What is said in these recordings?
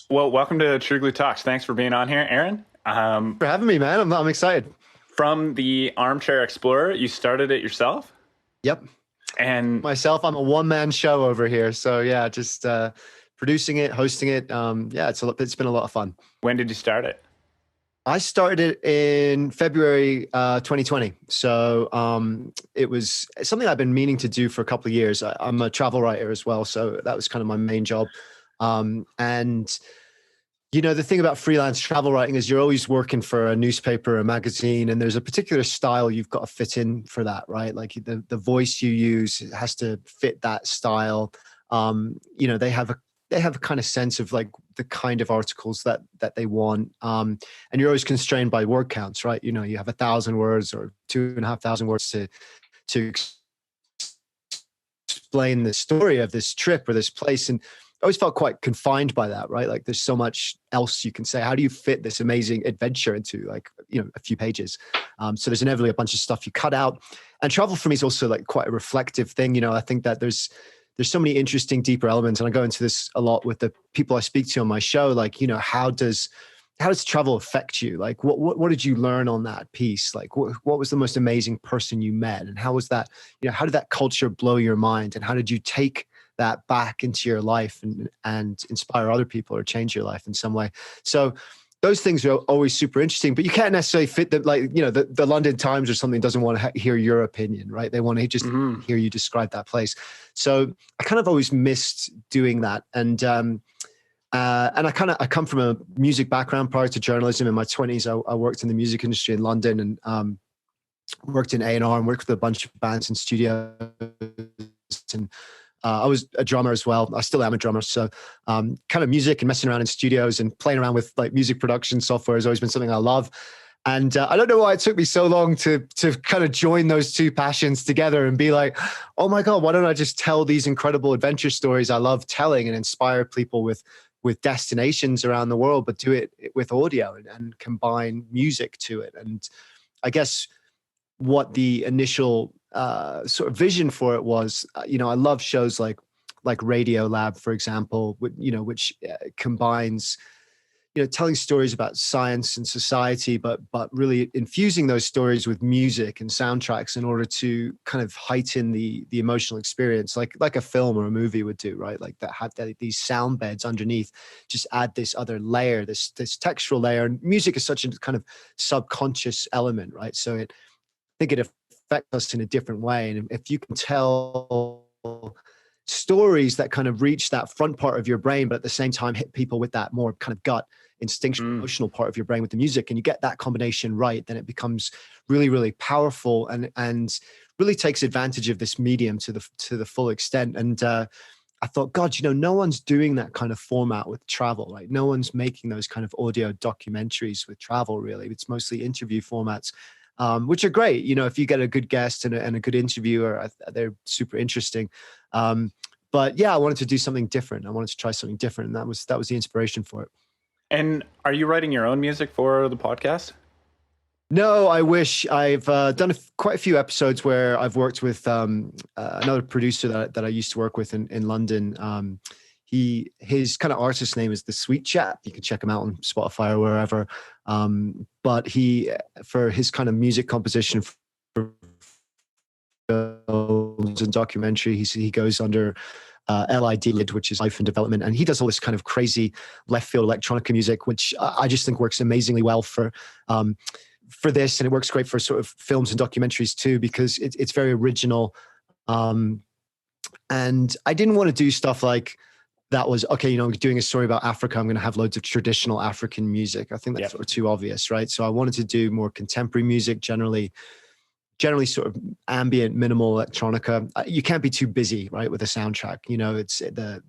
Well, welcome to True Glue Talks. Thanks for being on here, Aaron. For having me, man. I'm excited. From the Armchair Explorer, you started it yourself, Yep. and Myself, I'm a one-man show over here. So yeah, just producing it, hosting it. Yeah, it's been a lot of fun. when did you start it? I started it in February 2020. So it was something I've been meaning to do for a couple of years. I'm a travel writer as well, so that was kind of my main job. And the thing about freelance travel writing is you're always working for a newspaper, a magazine, and there's a particular style you've got to fit in for that, right? Like the voice you use has to fit that style. They have a kind of sense of like the kind of articles that they want, and you're always constrained by word counts, right? You have 1,000 words or 2,500 words to explain the story of this trip or this place, and I always felt quite confined by that, right? Like there's so much else you can say. How do you fit this amazing adventure into a few pages? So there's inevitably a bunch of stuff you cut out. And travel for me is also like quite a reflective thing. I think that there's so many interesting, deeper elements. And I go into this a lot with the people I speak to on my show. Like, how does travel affect you? Like what did you learn on that piece? Like what was the most amazing person you met? And how was that, how did that culture blow your mind? And how did you take that back into your life and inspire other people or change your life in some way? So those things are always super interesting, but you can't necessarily fit them. Like, the London Times or something doesn't want to hear your opinion, right? They want to just hear you describe that place. So I kind of always missed doing that. And I come from a music background prior to journalism. In my 20s, I worked in the music industry in London and worked in A&R and worked with a bunch of bands and studios. And I was a drummer as well. I still am a drummer. So kind of music and messing around in studios and playing around with like music production software has always been something I love. And I don't know why it took me so long to kind of join those two passions together and be like, oh my God, why don't I just tell these incredible adventure stories I love telling and inspire people with destinations around the world, but do it with audio and combine music to it. And I guess what the initial sort of vision for it was, I love shows like Radio Lab, for example, which combines, telling stories about science and society, but really infusing those stories with music and soundtracks in order to kind of heighten the emotional experience, like a film or a movie would do, right? Like that had these sound beds underneath, just add this other layer, this textural layer. And music is such a kind of subconscious element, right? So I think it affects us in a different way. And if you can tell stories that kind of reach that front part of your brain, but at the same time hit people with that more kind of gut, instinctual, emotional part of your brain with the music, and you get that combination right, then it becomes really, really powerful and really takes advantage of this medium to the full extent. And I thought, God, no one's doing that kind of format with travel, right? No one's making those kind of audio documentaries with travel, really. It's mostly interview formats. Which are great, if you get a good guest and a good interviewer, they're super interesting. But yeah, I wanted to do something different. I wanted to try something different, and that was the inspiration for it. And are you writing your own music for the podcast? No, I wish. I've done quite a few episodes where I've worked with another producer that I used to work with in London. His kind of artist name is The Sweet Chap. You can check him out on Spotify or wherever. But for his kind of music composition for films and documentary, he goes under LID, which is Life and Development, and he does all this kind of crazy left field electronica music, which I just think works amazingly well for this, and it works great for sort of films and documentaries too, because it's very original. And I didn't want to do stuff like that was, okay, doing a story about Africa, I'm going to have loads of traditional African music. I think that's sort of too obvious, right? So I wanted to do more contemporary music, generally sort of ambient, minimal electronica. You can't be too busy, right, with a soundtrack. It's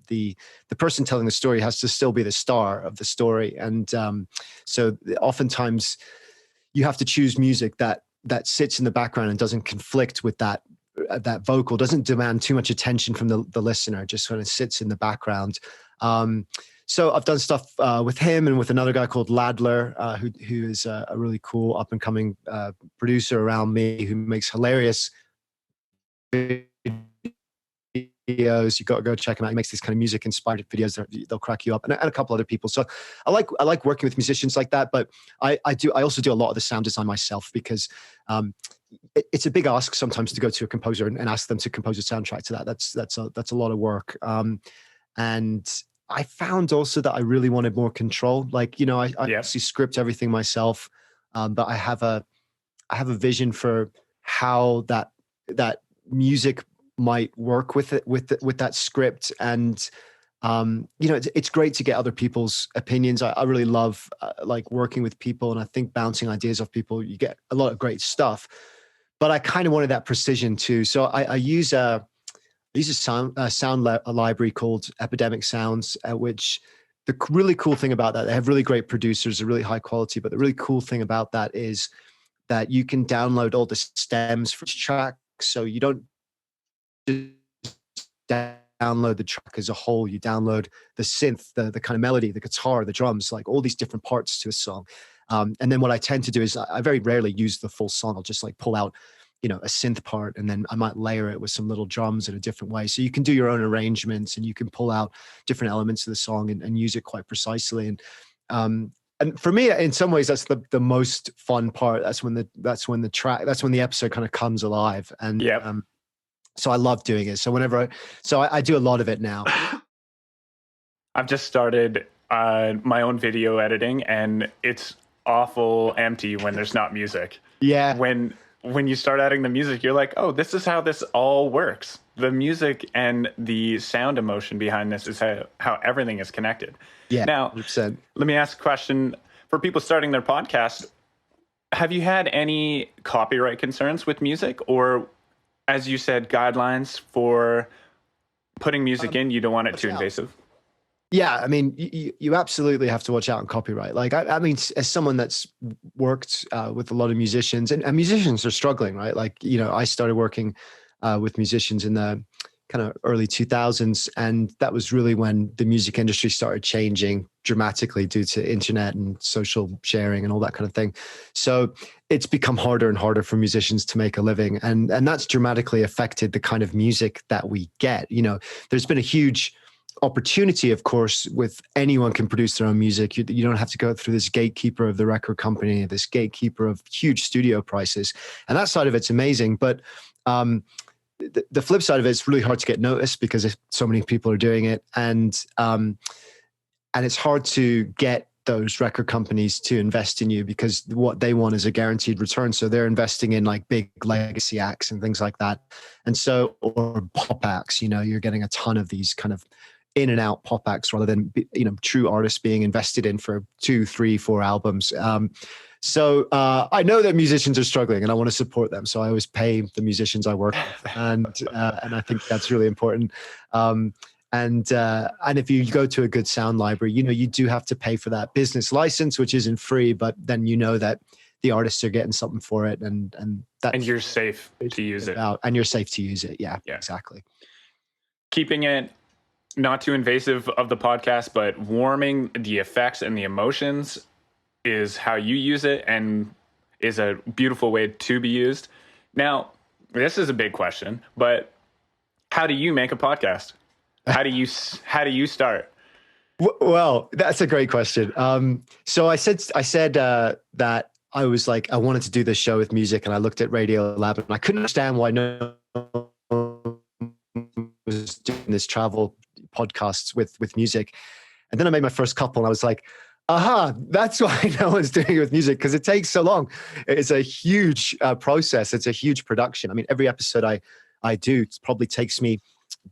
the person telling the story has to still be the star of the story. And so oftentimes you have to choose music that sits in the background and doesn't conflict with that vocal, doesn't demand too much attention from the listener, just kind of sits in the background. So I've done stuff with him and with another guy called Ladler, who is a really cool up and coming producer around me, who makes hilarious videos videos. You got to go check him out. He makes these kind of music inspired videos that they'll crack you up, and a couple other people. So I like working with musicians like that. But I also do a lot of the sound design myself because it's a big ask sometimes to go to a composer and ask them to compose a soundtrack to that. That's a lot of work. And I found also that I really wanted more control. Like, I actually script everything myself, but I have a vision for how that music might work with it, with that script. And it's great to get other people's opinions. I really love like working with people, and I think bouncing ideas off people, you get a lot of great stuff. But I kind of wanted that precision too. So I use a sound library called Epidemic Sounds, which the really cool thing about that, they have really great producers, they're really high quality. But the really cool thing about that is that you can download all the stems for each track. So you don't just download the track as a whole. You download the synth, the kind of melody, the guitar, the drums, like all these different parts to a song. And then what I tend to do is I very rarely use the full song. I'll just like pull out, a synth part, and then I might layer it with some little drums in a different way. So you can do your own arrangements, and you can pull out different elements of the song and use it quite precisely. And for me, in some ways, that's the most fun part. That's when the episode kind of comes alive. And so I love doing it. So I do a lot of it now. I've just started my own video editing, and it's awful empty when there's not music. Yeah. When you start adding the music, you're like, oh, this is how this all works. The music and the sound emotion behind this is how everything is connected. Yeah. Now, 100%. Let me ask a question for people starting their podcast. Have you had any copyright concerns with music, or, as you said, guidelines for putting music in? You don't want it too invasive? Yeah, I mean, you absolutely have to watch out on copyright. Like, I mean, as someone that's worked with a lot of musicians, and musicians are struggling, right? Like, I started working with musicians in the kind of early 2000s, and that was really when the music industry started changing dramatically due to internet and social sharing and all that kind of thing. So it's become harder and harder for musicians to make a living, and that's dramatically affected the kind of music that we get. There's been a huge opportunity, of course, with anyone can produce their own music. You don't have to go through this gatekeeper of the record company, this gatekeeper of huge studio prices. And that side of it's amazing. But the flip side of it is really hard to get noticed because so many people are doing it. And it's hard to get those record companies to invest in you because what they want is a guaranteed return. So they're investing in like big legacy acts and things like that. And so, or pop acts, you're getting a ton of these kind of in and out pop acts rather than, true artists being invested in for 2, 3, 4 albums. So I know that musicians are struggling and I want to support them. So I always pay the musicians I work with. And I think that's really important. And if you go to a good sound library, you do have to pay for that business license, which isn't free, but then that the artists are getting something for it, and you're safe to use it. And you're safe to use it. Yeah, exactly. Keeping it not too invasive of the podcast, but warming the effects and the emotions is how you use it, and is a beautiful way to be used. Now, this is a big question, but how do you make a podcast? How do you start? Well, that's a great question. So I said that I was like, I wanted to do this show with music, and I looked at Radio Lab, and I couldn't understand why no one was doing this travel podcasts with music. And then I made my first couple, and I was like, aha, that's why no one's doing it with music, because it takes so long. It's a huge process. It's a huge production. I mean, every episode I do probably takes me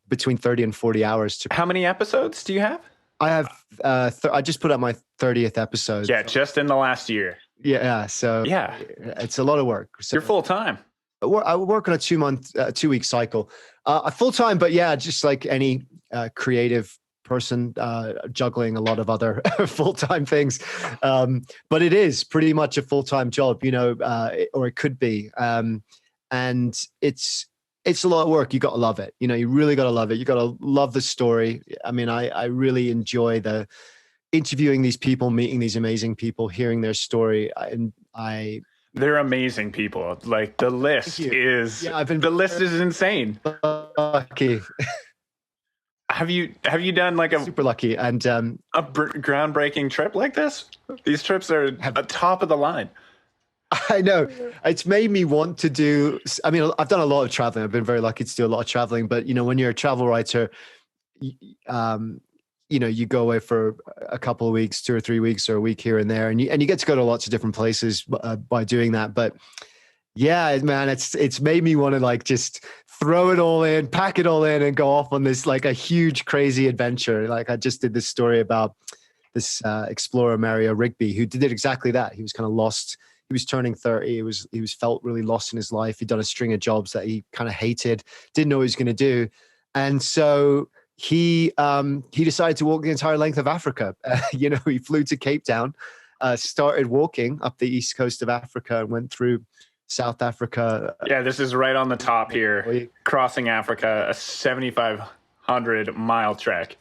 between 30 and 40 hours to. How many episodes do you have? I have I just put out my 30th episode. Yeah, just in the last year. Yeah, so yeah, it's a lot of work. So you're full time. I work on a 2-week cycle. Full time, but yeah, just like any creative person, juggling a lot of other full-time things. But it is pretty much a full-time job, or it could be. And it's a lot of work. You got to love it. You really got to love it. You got to love the story. I mean, I really enjoy interviewing these people, meeting these amazing people, hearing their story. I They're amazing people. Like the list you. is Yeah, I've been the list is insane. lucky, Have you done like super lucky, and groundbreaking trip like this? These trips are have a top of the line. I know it's made me want to do. I mean, I've done a lot of traveling. I've been very lucky to do a lot of traveling. But when you're a travel writer, um, you go away for a couple of weeks, 2 or 3 weeks, or a week here and there, and you get to go to lots of different places by doing that. But yeah, man, it's made me want to like just throw it all in, pack it all in, and go off on this like a huge, crazy adventure. Like I just did this story about this explorer Mario Rigby, who did exactly that. He was kind of lost. He was turning 30. He was felt really lost in his life. He'd done a string of jobs that he kind of hated, didn't know what he was going to do, and so he decided to walk the entire length of Africa. He flew to Cape Town, started walking up the east coast of Africa, and went through South Africa. Yeah, this is right on the top here. Crossing Africa, a 7,500-mile trek.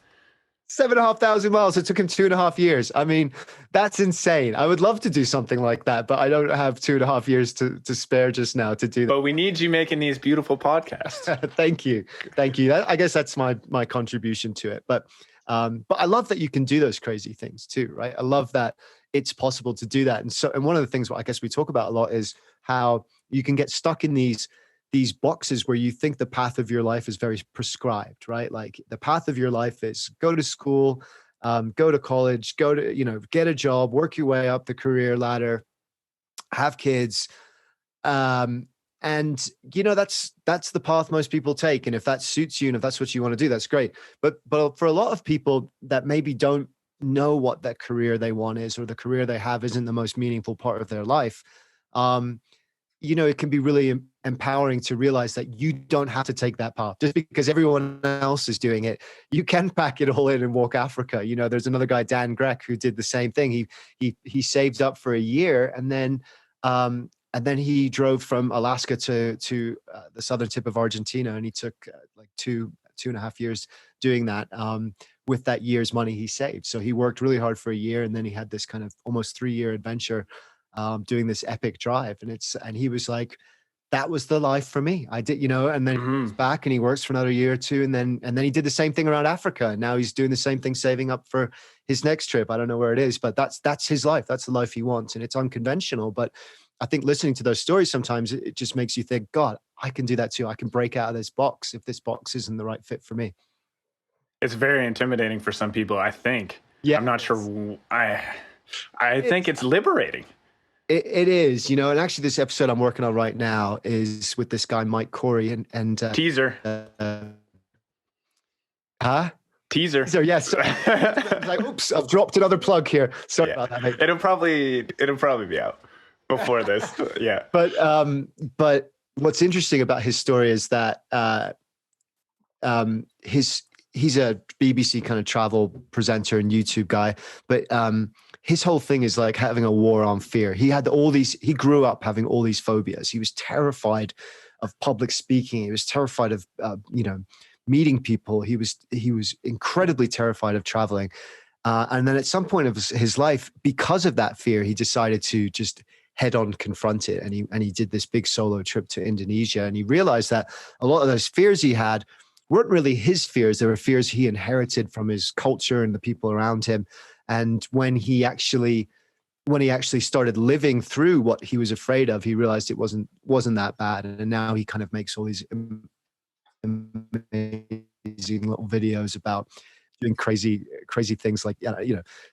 7,500 miles. It took him 2.5 years. I mean, that's insane. I would love to do something like that, but I don't have 2.5 years to spare just now to do that. But we need you making these beautiful podcasts. Thank you. I guess that's my contribution to it. But I love that you can do those crazy things too, right? I love that it's possible to do that. And one of the things I guess we talk about a lot is how you can get stuck in these boxes where you think the path of your life is very prescribed, right? Like the path of your life is go to school, go to college, get a job, work your way up the career ladder, have kids. And that's the path most people take. And if that suits you and if that's what you want to do, that's great. But for a lot of people that maybe don't know what that career they want is, or the career they have isn't the most meaningful part of their life, it can be really empowering to realize that you don't have to take that path just because everyone else is doing it. You can pack it all in and walk Africa. There's another guy, Dan Grech, who did the same thing. He saved up for a year, and then he drove from Alaska to the southern tip of Argentina, and he took like 2.5 years doing that with that year's money he saved. So he worked really hard for a year, and then he had this kind of almost 3-year adventure doing this epic drive. And he was like, that was the life for me. I did, and then he's back and he works for another year or two. And then he did the same thing around Africa. And now he's doing the same thing, saving up for his next trip. I don't know where it is, but that's his life. That's the life he wants. And it's unconventional. But I think listening to those stories, sometimes it just makes you think, God, I can do that too. I can break out of this box if this box isn't the right fit for me. It's very intimidating for some people, I think. Yeah. I'm not sure. I think it's liberating. It is, and actually this episode I'm working on right now is with this guy, Mike Corey, and teaser. Teaser. Yes. Like, oops, I've dropped another plug here. Sorry about that, mate. It'll probably be out before this. Yeah. But what's interesting about his story is that he's a BBC kind of travel presenter and YouTube guy, but his whole thing is like having a war on fear. He grew up having all these phobias. He was terrified of public speaking. He was terrified of, meeting people. He was incredibly terrified of traveling. And then at some point of his life, because of that fear, he decided to just head on confront it. And he did this big solo trip to Indonesia. And he realized that a lot of those fears he had weren't really his fears. They were fears he inherited from his culture and the people around him. And when he actually started living through what he was afraid of, he realized it wasn't that bad. And now he kind of makes all these amazing little videos about doing crazy things, like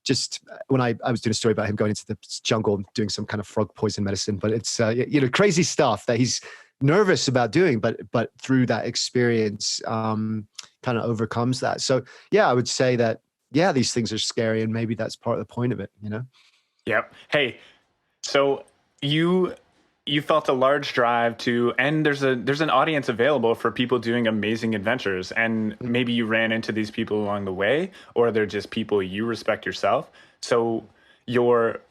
just when I was doing a story about him going into the jungle and doing some kind of frog poison medicine, but it's crazy stuff that he's nervous about doing, but through that experience kind of overcomes that. So yeah, I would say that these things are scary, and maybe that's part of the point of it, Yep. Hey, so you felt a large drive to, and there's an audience available for people doing amazing adventures, and maybe you ran into these people along the way, or they're just people you respect yourself. So you're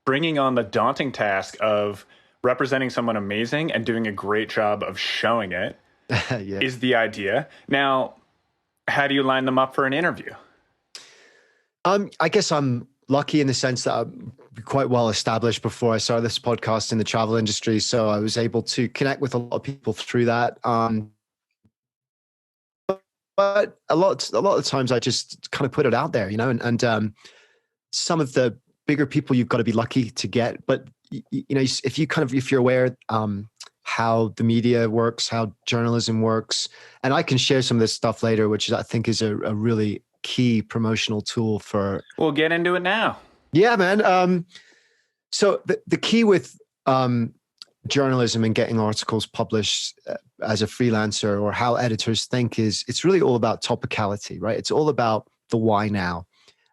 bringing on the daunting task of representing someone amazing and doing a great job of showing it. Is the idea. Now, how do you line them up for an interview? I guess I'm lucky in the sense that I'm quite well established before I started this podcast in the travel industry. So I was able to connect with a lot of people through that. But a lot of times I just kind of put it out there, you know, and some of the bigger people you've got to be lucky to get. But you know, if you're aware how the media works, how journalism works, and I can share some of this stuff later, which I think is a really key promotional tool for. We'll get into it now. Yeah, man. So the key with journalism and getting articles published as a freelancer, or how editors think, is it's really all about topicality, right? It's all about the why now.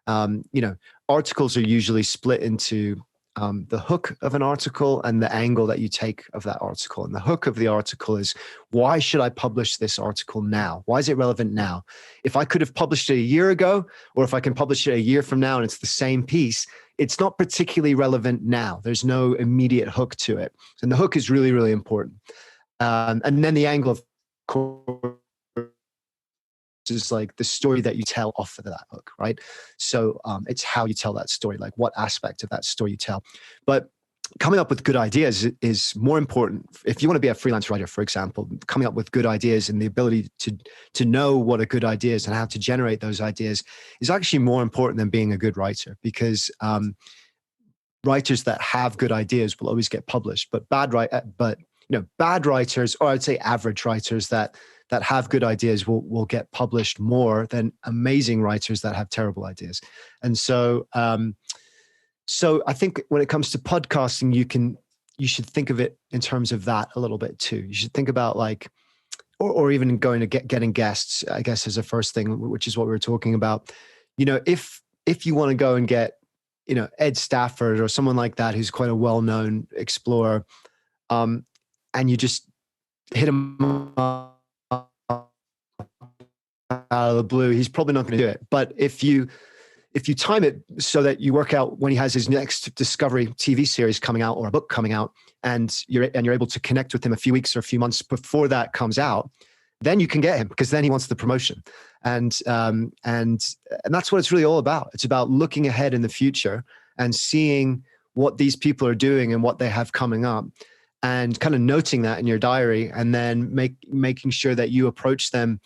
You know, articles are usually split into the hook of an article and the angle that you take of that article. And the hook of the article is, why should I publish this article now? Why is it relevant now? If I could have published it a year ago, or if I can publish it a year from now and it's the same piece, it's not particularly relevant now. There's no immediate hook to it. And the hook is really, really important. And then the angle, of course, is like the story that you tell off of that hook, right? So it's how you tell that story, like what aspect of that story you tell. But coming up with good ideas is more important. If you want to be a freelance writer, for example, coming up with good ideas and the ability to know what a good idea is and how to generate those ideas is actually more important than being a good writer, because writers that have good ideas will always get published. But bad writers, or I'd say average writers that have good ideas will get published more than amazing writers that have terrible ideas. And so I think when it comes to podcasting, you should think of it in terms of that a little bit too. You should think about like, or even going to getting guests, I guess, as a first thing, which is what we were talking about. You know, if you want to go and get, you know, Ed Stafford or someone like that, who's quite a well-known explorer, and you just hit him up out of the blue, he's probably not going to do it. But if you time it so that you work out when he has his next Discovery TV series coming out or a book coming out, and you're able to connect with him a few weeks or a few months before that comes out, then you can get him, because then he wants the promotion. And that's what it's really all about. It's about looking ahead in the future and seeing what these people are doing and what they have coming up, and kind of noting that in your diary, and then making sure that you approach them,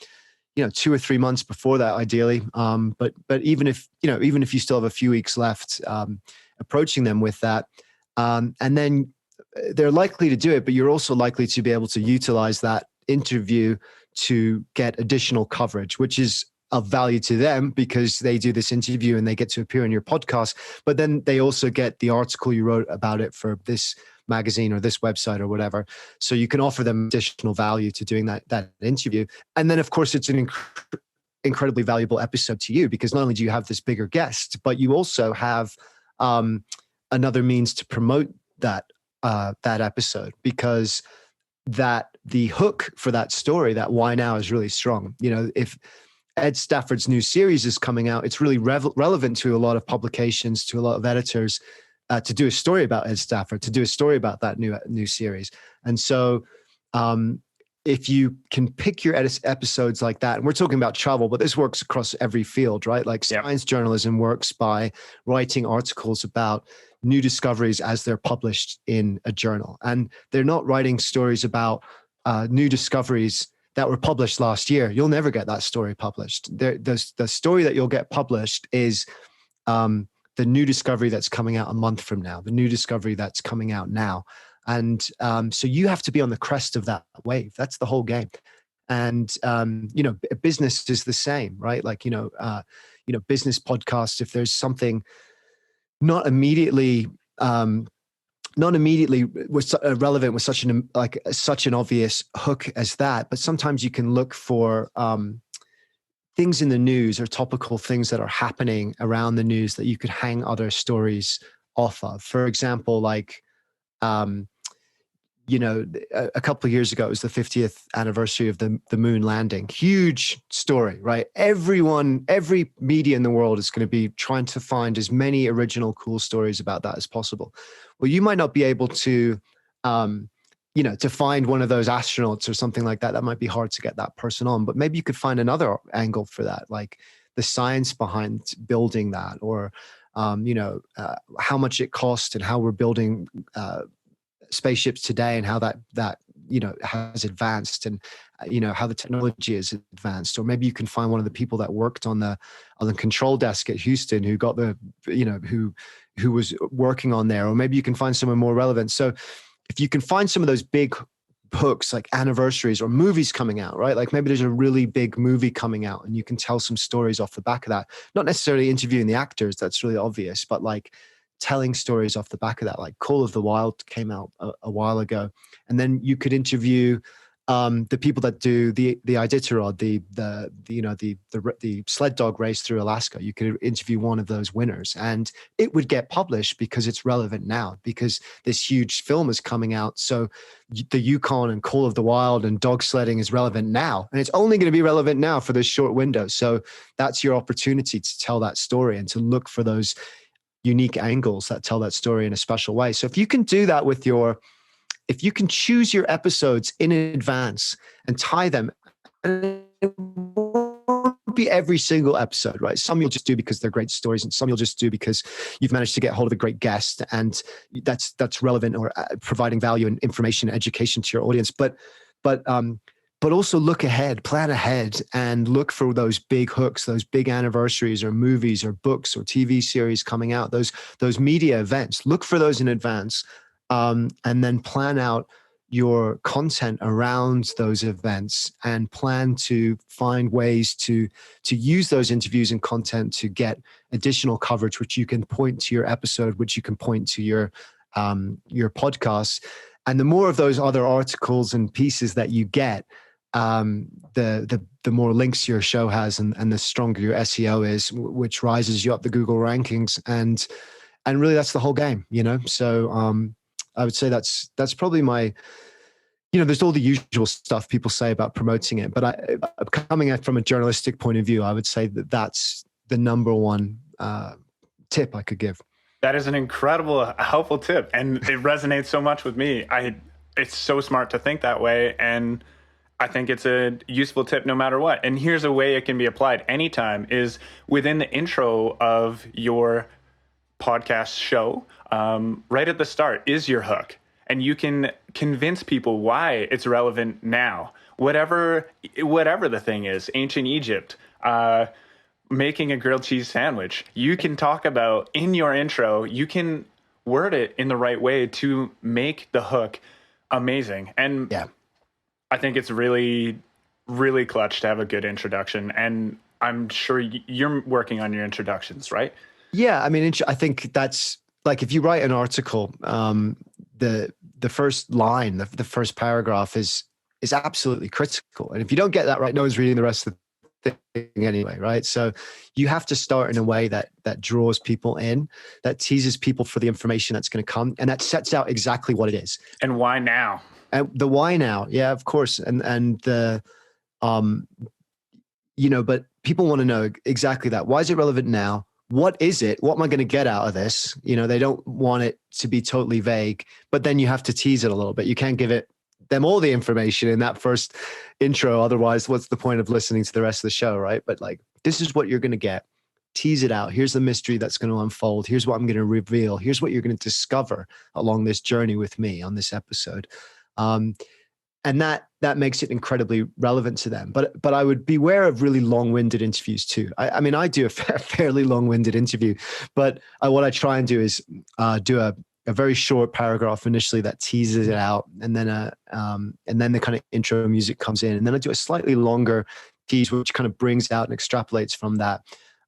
you know, 2 or 3 months before that, ideally. But even if you still have a few weeks left, approaching them with that, and then they're likely to do it, but you're also likely to be able to utilize that interview to get additional coverage, which is of value to them because they do this interview and they get to appear in your podcast, but then they also get the article you wrote about it for this magazine or this website or whatever. So you can offer them additional value to doing that interview. And then of course it's an incredibly valuable episode to you, because not only do you have this bigger guest, but you also have another means to promote that episode, because the hook for that story, that why now, is really strong. You know, if Ed Stafford's new series is coming out, it's really relevant to a lot of publications, to a lot of editors, to do a story about Ed Stafford, to do a story about that new series. And so if you can pick your episodes like that, and we're talking about travel, but this works across every field, right? Like science journalism works by writing articles about new discoveries as they're published in a journal. And they're not writing stories about new discoveries that were published last year. You'll never get that story published. The story that you'll get published is the new discovery that's coming out a month from now, the new discovery that's coming out now. And so you have to be on the crest of that wave. That's the whole game. And, you know, business is the same, right? Like, business podcasts, if there's something not immediately was relevant with such an obvious hook as that, but sometimes you can look for things in the news or topical things that are happening around the news that you could hang other stories off of. For example, like, a couple of years ago, it was the 50th anniversary of the moon landing. Huge story, right? Every media in the world is going to be trying to find as many original, cool stories about that as possible. Well, you might not be able to, to find one of those astronauts or something like that. That might be hard to get that person on, but maybe you could find another angle for that, like the science behind building that, or how much it cost and how we're building spaceships today and how that has advanced, and how the technology is advanced. Or maybe you can find one of the people that worked on the control desk at Houston who got who was working on there. Or maybe you can find someone more relevant. So if you can find some of those big hooks, like anniversaries or movies coming out, right? Like maybe there's a really big movie coming out and you can tell some stories off the back of that. Not necessarily interviewing the actors, that's really obvious, but like telling stories off the back of that. Like Call of the Wild came out a while ago, and then you could interview the people that do the Iditarod, the sled dog race through Alaska. You could interview one of those winners, and it would get published because it's relevant now, because this huge film is coming out. So the Yukon and Call of the Wild and dog sledding is relevant now, and it's only going to be relevant now for this short window. So that's your opportunity to tell that story and to look for those unique angles that tell that story in a special way. So if you can do that if you can choose your episodes in advance and tie them, and it won't be every single episode, right? Some you'll just do because they're great stories, and some you'll just do because you've managed to get hold of a great guest and that's relevant, or providing value and information and education to your audience. But also look ahead, plan ahead, and look for those big hooks, those big anniversaries or movies or books or TV series coming out, those media events. Look for those in advance, and then plan out your content around those events, and plan to find ways to use those interviews and content to get additional coverage, which you can point to your episode, which you can point to your podcasts. And the more of those other articles and pieces that you get, the more links your show has, and the stronger your SEO is, which rises you up the Google rankings. And really that's the whole game, So I would say that's probably my, there's all the usual stuff people say about promoting it, but coming at from a journalistic point of view, I would say that that's the number one tip I could give. That is an incredible, helpful tip, and it resonates so much with me. It's so smart to think that way, and I think it's a useful tip no matter what. And here's a way it can be applied anytime: is within the intro of your podcast show, right at the start is your hook. And you can convince people why it's relevant now. Whatever the thing is, ancient Egypt, making a grilled cheese sandwich, you can talk about in your intro, you can word it in the right way to make the hook amazing. And yeah, I think it's really, really clutch to have a good introduction. And I'm sure you're working on your introductions, right? Yeah. I mean, I think that's like, if you write an article, the first line, the first paragraph is absolutely critical. And if you don't get that right, no one's reading the rest of the thing anyway, right? So you have to start in a way that draws people in, that teases people for the information that's going to come, and that sets out exactly what it is. And why now? And the why now, yeah, of course. And the, but people want to know exactly that. Why is it relevant now? What is it? What am I going to get out of this? They don't want it to be totally vague, but then you have to tease it a little bit. You can't give them all the information in that first intro. Otherwise, what's the point of listening to the rest of the show, right? But like, this is what you're going to get. Tease it out. Here's the mystery that's going to unfold. Here's what I'm going to reveal. Here's what you're going to discover along this journey with me on this episode. And that makes it incredibly relevant to them. But I would beware of really long-winded interviews too. I mean, I do a fairly long-winded interview, but what I try and do is do a very short paragraph initially that teases it out, and then the kind of intro music comes in, and then I do a slightly longer tease, which kind of brings out and extrapolates from that.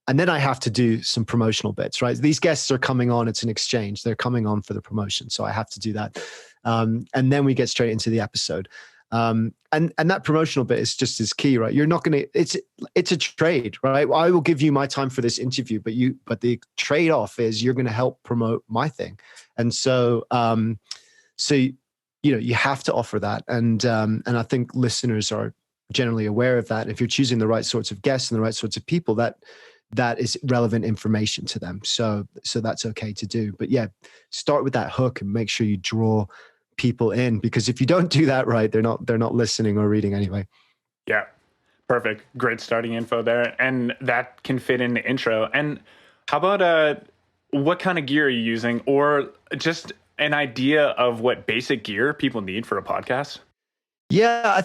And then I have to do some promotional bits, right? These guests are coming on. It's an exchange. They're coming on for the promotion. So I have to do that. And then we get straight into the episode. And that promotional bit is just as key, right? You're not going to, it's a trade, right? I will give you my time for this interview, but the trade-off is you're going to help promote my thing. And so, you have to offer that. And I think listeners are generally aware of that. If you're choosing the right sorts of guests and the right sorts of people, that is relevant information to them. So that's okay to do. But yeah, start with that hook and make sure you draw people in, because if you don't do that right, they're not listening or reading anyway. Yeah. Perfect. Great starting info there. And that can fit in the intro. And how about what kind of gear are you using, or just an idea of what basic gear people need for a podcast? Yeah,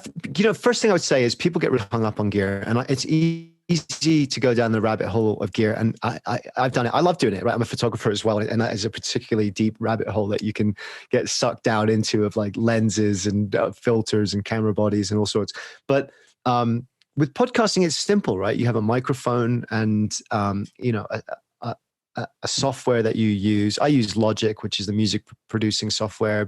first thing I would say is people get really hung up on gear, and it's easy to go down the rabbit hole of gear. And I've done it. I love doing it, right? I'm a photographer as well, and that is a particularly deep rabbit hole that you can get sucked down into, of like lenses and filters and camera bodies and all sorts. But with podcasting, it's simple, right? You have a microphone and a software that you use. I use Logic, which is the music producing software,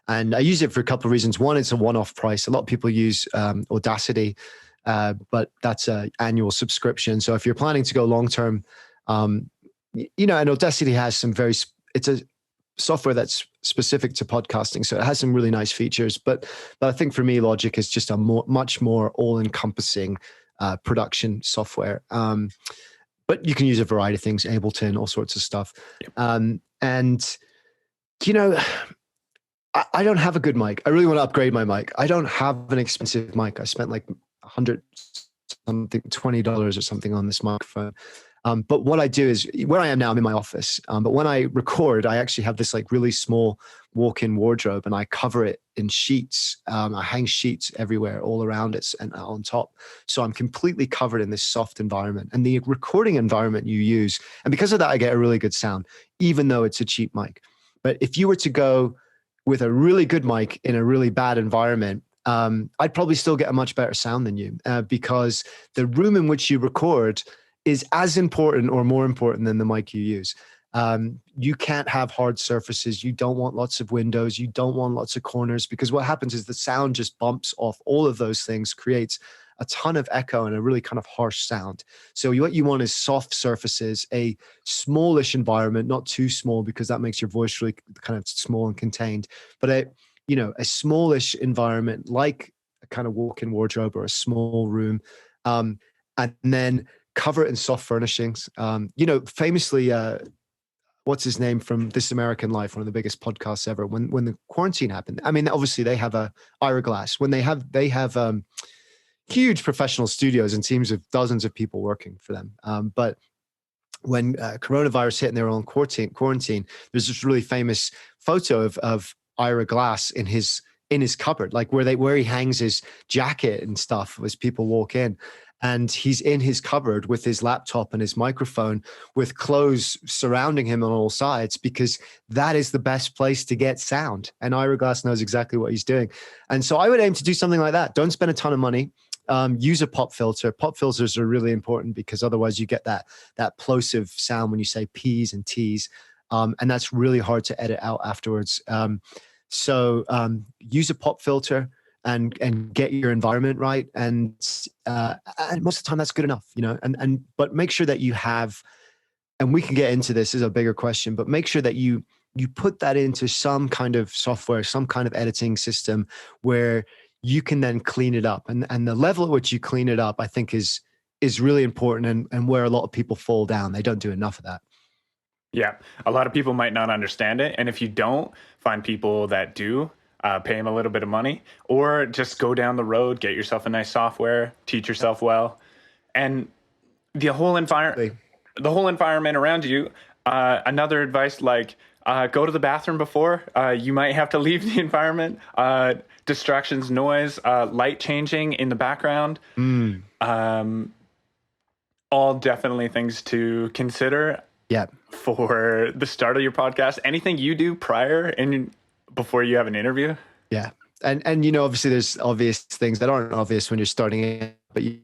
and I use it for a couple of reasons. One, it's a one-off price. A lot of people use Audacity, but that's an annual subscription. So if you're planning to go long-term, and Audacity has it's a software that's specific to podcasting. So it has some really nice features, but I think for me, Logic is just a much more all-encompassing production software. But you can use a variety of things, Ableton, all sorts of stuff. Yep. I don't have a good mic. I really want to upgrade my mic. I don't have an expensive mic. I spent like $100 something, $20 or something on this microphone. But what I do is, where I am now, I'm in my office. But when I record, I actually have this like really small walk-in wardrobe, and I cover it in sheets. I hang sheets everywhere, all around it and on top. So I'm completely covered in this soft environment. And the recording environment you use, and because of that, I get a really good sound, even though it's a cheap mic. But if you were to go with a really good mic in a really bad environment, I'd probably still get a much better sound than you, because the room in which you record is as important or more important than the mic you use. You can't have hard surfaces. You don't want lots of windows. You don't want lots of corners, because what happens is the sound just bumps off all of those things, creates a ton of echo and a really kind of harsh sound. So what you want is soft surfaces, a smallish environment, not too small because that makes your voice really kind of small and contained, but a smallish environment, like a kind of walk-in wardrobe or a small room, and then cover it in soft furnishings. Famously, what's his name from This American Life, one of the biggest podcasts ever, when the quarantine happened, I mean, obviously they have a Ira Glass. When they have huge professional studios and teams of dozens of people working for them. But when coronavirus hit and they were on quarantine, there's this really famous photo of Ira Glass in his cupboard, like where he hangs his jacket and stuff as people walk in. And he's in his cupboard with his laptop and his microphone, with clothes surrounding him on all sides, because that is the best place to get sound. And Ira Glass knows exactly what he's doing. And so I would aim to do something like that. Don't spend a ton of money. Use a pop filter. Pop filters are really important, because otherwise you get that plosive sound when you say P's and T's. And that's really hard to edit out afterwards. So use a pop filter and get your environment right. And most of the time that's good enough, but make sure that you have, and we can get into this as a bigger question, but make sure that you put that into some kind of software, some kind of editing system where you can then clean it up. And the level at which you clean it up, I think is really important, and where a lot of people fall down. They don't do enough of that. Yeah. A lot of people might not understand it. And if you don't, find people that do, pay them a little bit of money, or just go down the road, get yourself a nice software, teach yourself well. And the whole environment around you, another advice, like, go to the bathroom before. You might have to leave the environment. Distractions, noise, light changing in the background. All definitely things to consider. Yeah. For the start of your podcast. Anything you do prior and before you have an interview? Yeah. And obviously there's obvious things that aren't obvious when you're starting it, but you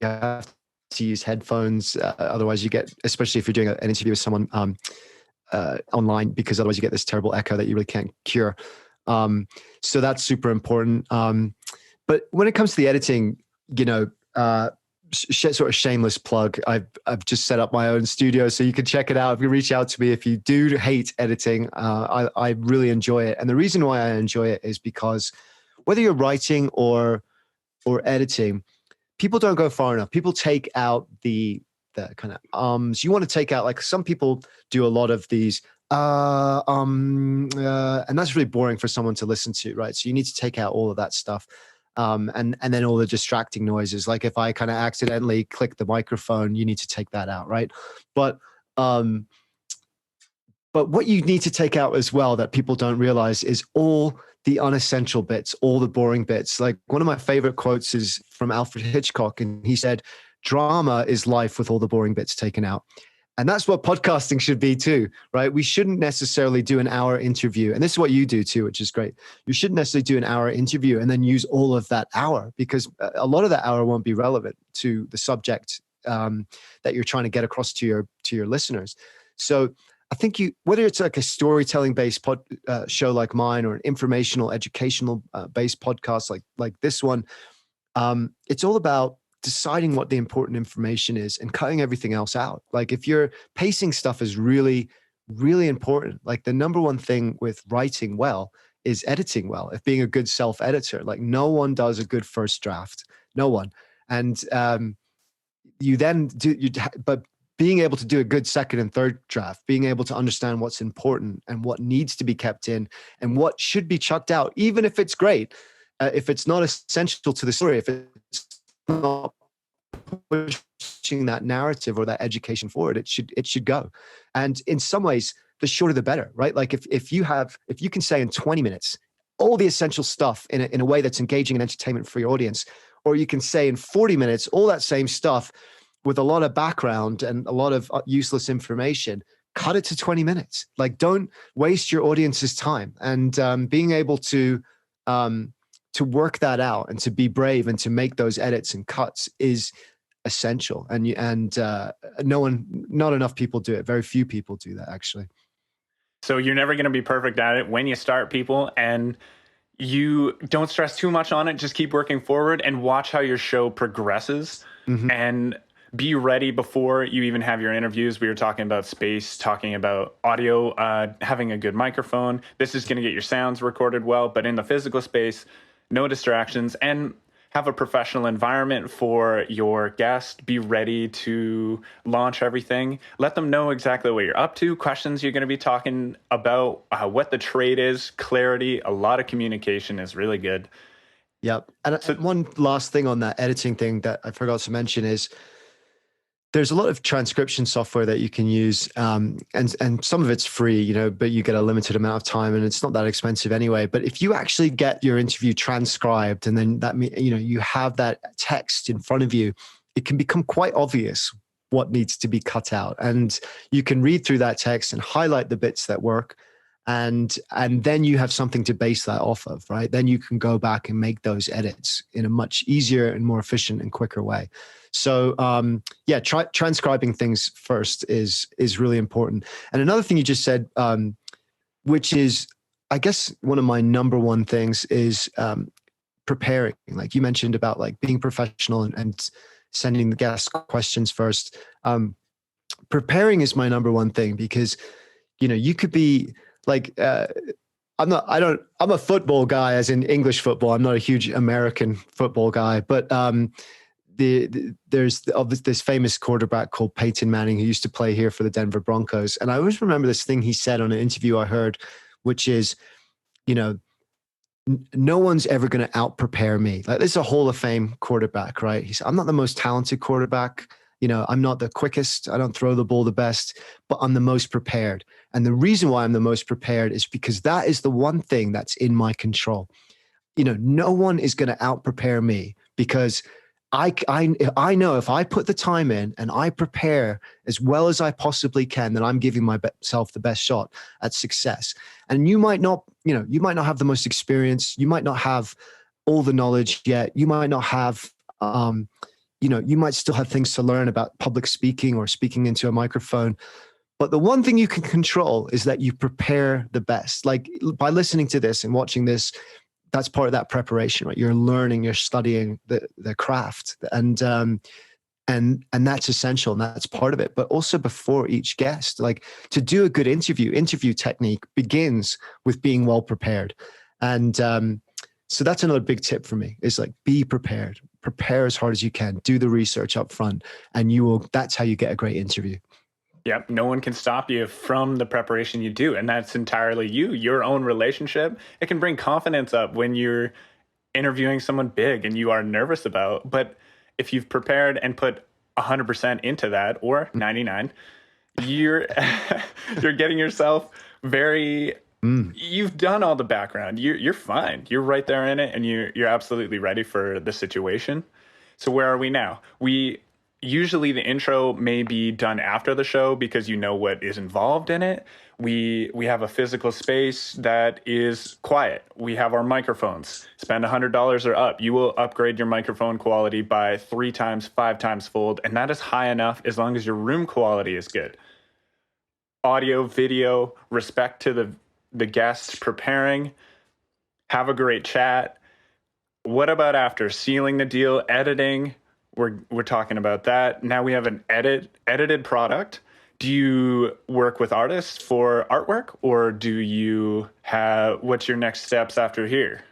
have to use headphones. Otherwise you get, especially if you're doing an interview with someone online, because otherwise you get this terrible echo that you really can't cure. So that's super important. But when it comes to the editing, sort of shameless plug, I've just set up my own studio, so you can check it out. If you reach out to me, if you do hate editing, I really enjoy it. And the reason why I enjoy it is because whether you're writing or editing, people don't go far enough. People take out the kind of you want to take out, like, some people do a lot of these and that's really boring for someone to listen to, right? So you need to take out all of that stuff. And then all the distracting noises, like if I kind of accidentally click the microphone, you need to take that out, right? But But what you need to take out as well that people don't realize is all the unessential bits, all the boring bits. Like one of my favorite quotes is from Alfred Hitchcock, and he said, "Drama is life with all the boring bits taken out." And that's what podcasting should be too, right? We shouldn't necessarily do an hour interview. And this is what you do too, which is great. You shouldn't necessarily do an hour interview and then use all of that hour, because a lot of that hour won't be relevant to the subject that you're trying to get across to your listeners. So I think whether it's like a storytelling based show like mine, or an informational, educational based podcast like this one, it's all about deciding what the important information is and cutting everything else out. Like if your pacing stuff is really, really important, like the number one thing with writing well is editing well. If being a good self-editor, like no one does a good first draft, no one. And you then but being able to do a good second and third draft, being able to understand what's important and what needs to be kept in and what should be chucked out, even if it's great, if it's not essential to the story, if it's not pushing that narrative or that education forward, it should go. And in some ways, the shorter the better, right? Like if you can say in 20 minutes all the essential stuff in a way that's engaging and entertainment for your audience, or you can say in 40 minutes all that same stuff with a lot of background and a lot of useless information, cut it to 20 minutes. Like don't waste your audience's time. And being able to work that out and to be brave and to make those edits and cuts is essential. And not enough people do it. Very few people do that, actually. So you're never going to be perfect at it when you start, people, and you don't stress too much on it. Just keep working forward and watch how your show progresses. Mm-hmm. And be ready before you even have your interviews. We were talking about space, talking about audio, having a good microphone. This is going to get your sounds recorded well, but in the physical space, no distractions, and have a professional environment for your guest. Be ready to launch everything. Let them know exactly what you're up to, questions you're going to be talking about, what the trade is, clarity. A lot of communication is really good. Yep. And so, one last thing on that editing thing that I forgot to mention is there's a lot of transcription software that you can use, and some of it's free, but you get a limited amount of time, and it's not that expensive anyway. But if you actually get your interview transcribed, and then that you have that text in front of you, it can become quite obvious what needs to be cut out, and you can read through that text and highlight the bits that work, and then you have something to base that off of, right? Then you can go back and make those edits in a much easier and more efficient and quicker way. So transcribing things first is really important. And another thing you just said, which is, I guess, one of my number one things is preparing. Like you mentioned about like being professional and sending the guest questions first. Preparing is my number one thing, because you could be like I'm a football guy, as in English football. I'm not a huge American football guy, but there's this famous quarterback called Peyton Manning who used to play here for the Denver Broncos. And I always remember this thing he said on an interview I heard, which is, no one's ever going to out prepare me. Like, this is a Hall of Fame quarterback, right? He said, I'm not the most talented quarterback. I'm not the quickest. I don't throw the ball the best, but I'm the most prepared. And the reason why I'm the most prepared is because that is the one thing that's in my control. No one is going to out prepare me, because I know if I put the time in and I prepare as well as I possibly can, then I'm giving myself the best shot at success. And you might not have the most experience. You might not have all the knowledge yet. You might not have, you might still have things to learn about public speaking or speaking into a microphone. But the one thing you can control is that you prepare the best. Like, by listening to this and watching this, that's part of that preparation, right? You're learning, you're studying the craft, and that's essential, and that's part of it. But also, before each guest, like, to do a good interview technique begins with being well prepared. And so that's another big tip for me, is like, be prepared, prepare as hard as you can, do the research up front, and that's how you get a great interview. Yep. No one can stop you from the preparation you do. And that's entirely your own relationship. It can bring confidence up when you're interviewing someone big and you are nervous about. But if you've prepared and put 100% into that, or 99, you're you're getting yourself very Mm. you've done all the background. You're fine. You're right there in it, and you're absolutely ready for the situation. So where are we now? We usually the intro may be done after the show because you know what is involved in it. We have a physical space that is quiet. We have our microphones. Spend $100 or up. You will upgrade your microphone quality by 3 times, 5 times fold, and that is high enough as long as your room quality is good. Audio, video, respect to the guests preparing, have a great chat. What about after sealing the deal, editing? We're talking about that. Now we have an edited product. Do you work with artists for artwork, or do you have what's your next steps after here?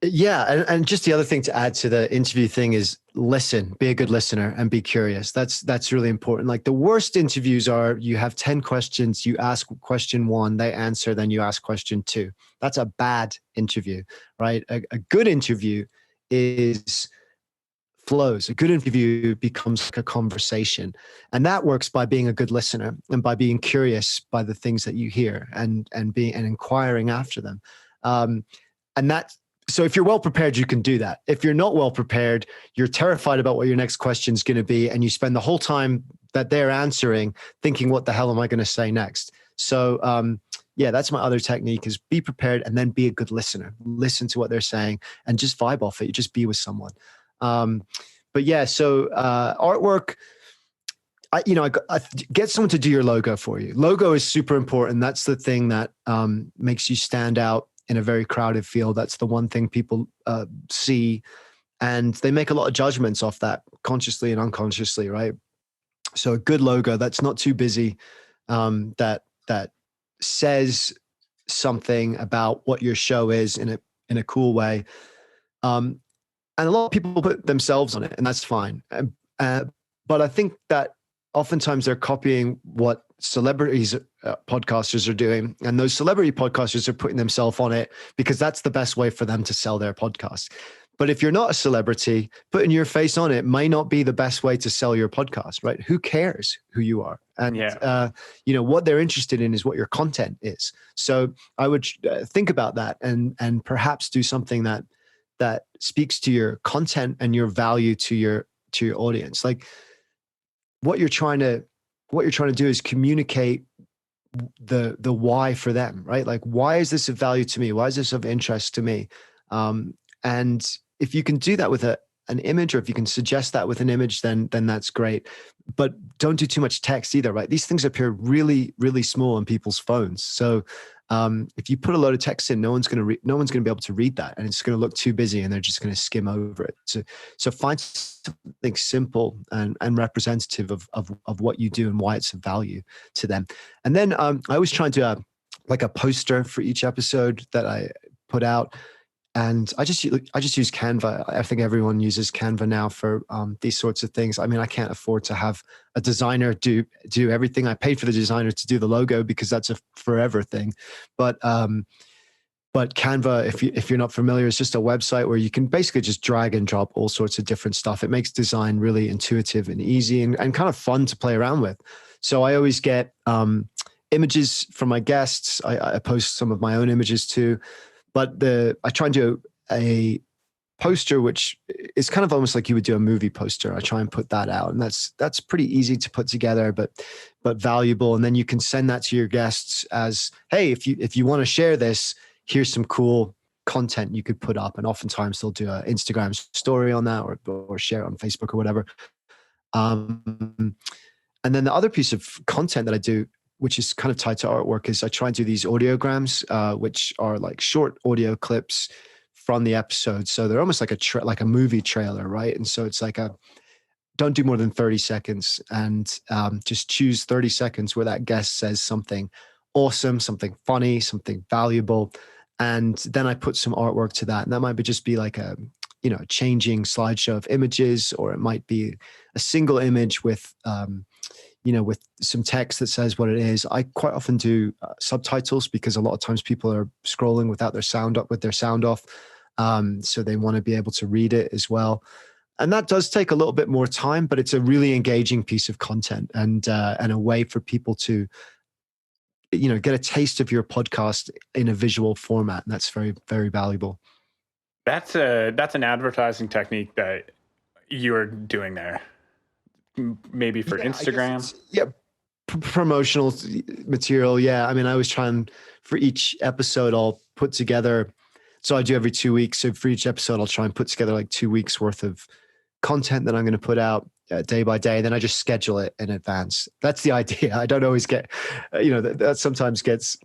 Yeah, and just the other thing to add to the interview thing is listen, be a good listener and be curious. That's really important. Like the worst interviews are you have 10 questions, you ask question 1, they answer, then you ask question 2. That's a bad interview, right? A good interview is flows. A good interview becomes like a conversation. And that works by being a good listener and by being curious by the things that you hear and being and inquiring after them. And that so if you're well prepared, you can do that. If you're not well prepared, you're terrified about what your next question is going to be, and you spend the whole time that they're answering thinking, what the hell am I going to say next? So yeah, that's my other technique is be prepared and then be a good listener. Listen to what they're saying and just vibe off it. You just be with someone. But yeah, so artwork, I get someone to do your logo for you. Logo is super important. That's the thing that makes you stand out in a very crowded field. That's the one thing people see, and they make a lot of judgments off that consciously and unconsciously, right? So a good logo that's not too busy, that says something about what your show is in a cool way. And a lot of people put themselves on it, and that's fine. But I think that oftentimes they're copying what celebrities podcasters are doing, and those celebrity podcasters are putting themselves on it because that's the best way for them to sell their podcast. But if you're not a celebrity, putting your face on it may not be the best way to sell your podcast, right? Who cares who you are? And what they're interested in is what your content is. So I would think about that and perhaps do something that speaks to your content and your value to your audience. Like what you're trying to do is communicate the why for them, right? Like, why is this of value to me? Why is this of interest to me? And if you can do that with an image, or if you can suggest that with an image, then that's great. But don't do too much text either, right? These things appear really, really small on people's phones. So if you put a load of text in, no one's going to be able to read that, and it's going to look too busy, and they're just going to skim over it. So find something simple and representative of what you do and why it's of value to them. And then I always try and do like a poster for each episode that I put out. And I just use Canva. I think everyone uses Canva now for these sorts of things. I mean, I can't afford to have a designer do everything. I paid for the designer to do the logo because that's a forever thing. But Canva, if you're not familiar, is just a website where you can basically just drag and drop all sorts of different stuff. It makes design really intuitive and easy and kind of fun to play around with. So I always get images from my guests. I post some of my own images too. But I try and do a poster, which is kind of almost like you would do a movie poster. I try and put that out, and that's pretty easy to put together, but valuable. And then you can send that to your guests as, hey, if you want to share this, here's some cool content you could put up. And oftentimes they'll do an Instagram story on that, or share it on Facebook or whatever. And then the other piece of content that I do, which is kind of tied to artwork, is I try and do these audiograms, which are like short audio clips from the episode. So they're almost like like a movie trailer, right? And so it's like don't do more than 30 seconds, and just choose 30 seconds where that guest says something awesome, something funny, something valuable. And then I put some artwork to that. And that might just be like a changing slideshow of images, or it might be a single image with with some text that says what it is. I quite often do subtitles because a lot of times people are scrolling without their sound up, with their sound off. So they want to be able to read it as well. And that does take a little bit more time, but it's a really engaging piece of content, and a way for people to, get a taste of your podcast in a visual format. And that's very, very valuable. That's an advertising technique that you're doing there. Maybe for Yeah, I guess Instagram. Promotional material. Yeah. I mean, I was trying for each episode I'll put together. So I do every 2 weeks. So for each episode, I'll try and put together like 2 weeks worth of content that I'm going to put out day by day. Then I just schedule it in advance. That's the idea. I don't always get, that sometimes gets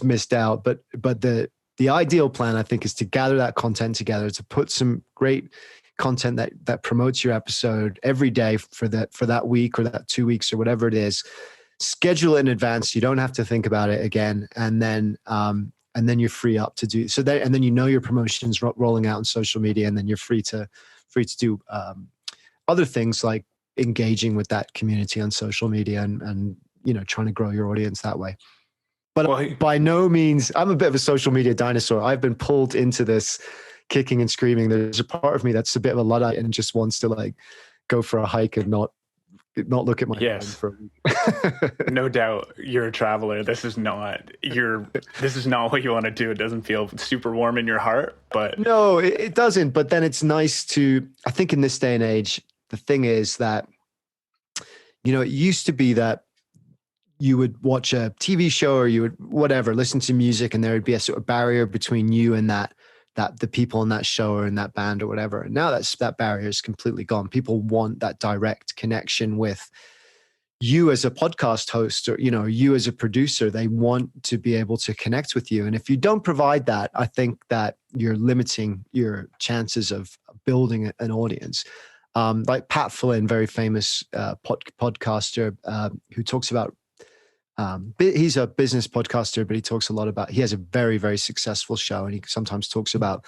missed out, but the ideal plan, I think, is to gather that content together, to put some great content that promotes your episode every day for that week or that 2 weeks or whatever it is. Schedule it in advance. You don't have to think about it again. And then you're free up to do so. And then your promotions rolling out on social media, and then you're free to do other things like engaging with that community on social media and trying to grow your audience that way. But by no means, I'm a bit of a social media dinosaur. I've been pulled into this kicking and screaming. There's a part of me that's a bit of a Luddite and just wants to like go for a hike and not look at my phone for a week. No doubt, you're a traveler. This is not what you want to do. It doesn't feel super warm in your heart, but no, it doesn't. But then it's nice to, I think in this day and age, the thing is that, it used to be that you would watch a TV show or you would whatever, listen to music, and there would be a sort of barrier between you and that the people in that show or in that band or whatever. And now that barrier is completely gone. People want that direct connection with you as a podcast host, or you as a producer. They want to be able to connect with you. And if you don't provide that, I think that you're limiting your chances of building an audience. Like Pat Flynn, very famous podcaster, who talks about, he's a business podcaster, but he talks a lot about, he has a very, very successful show, and he sometimes talks about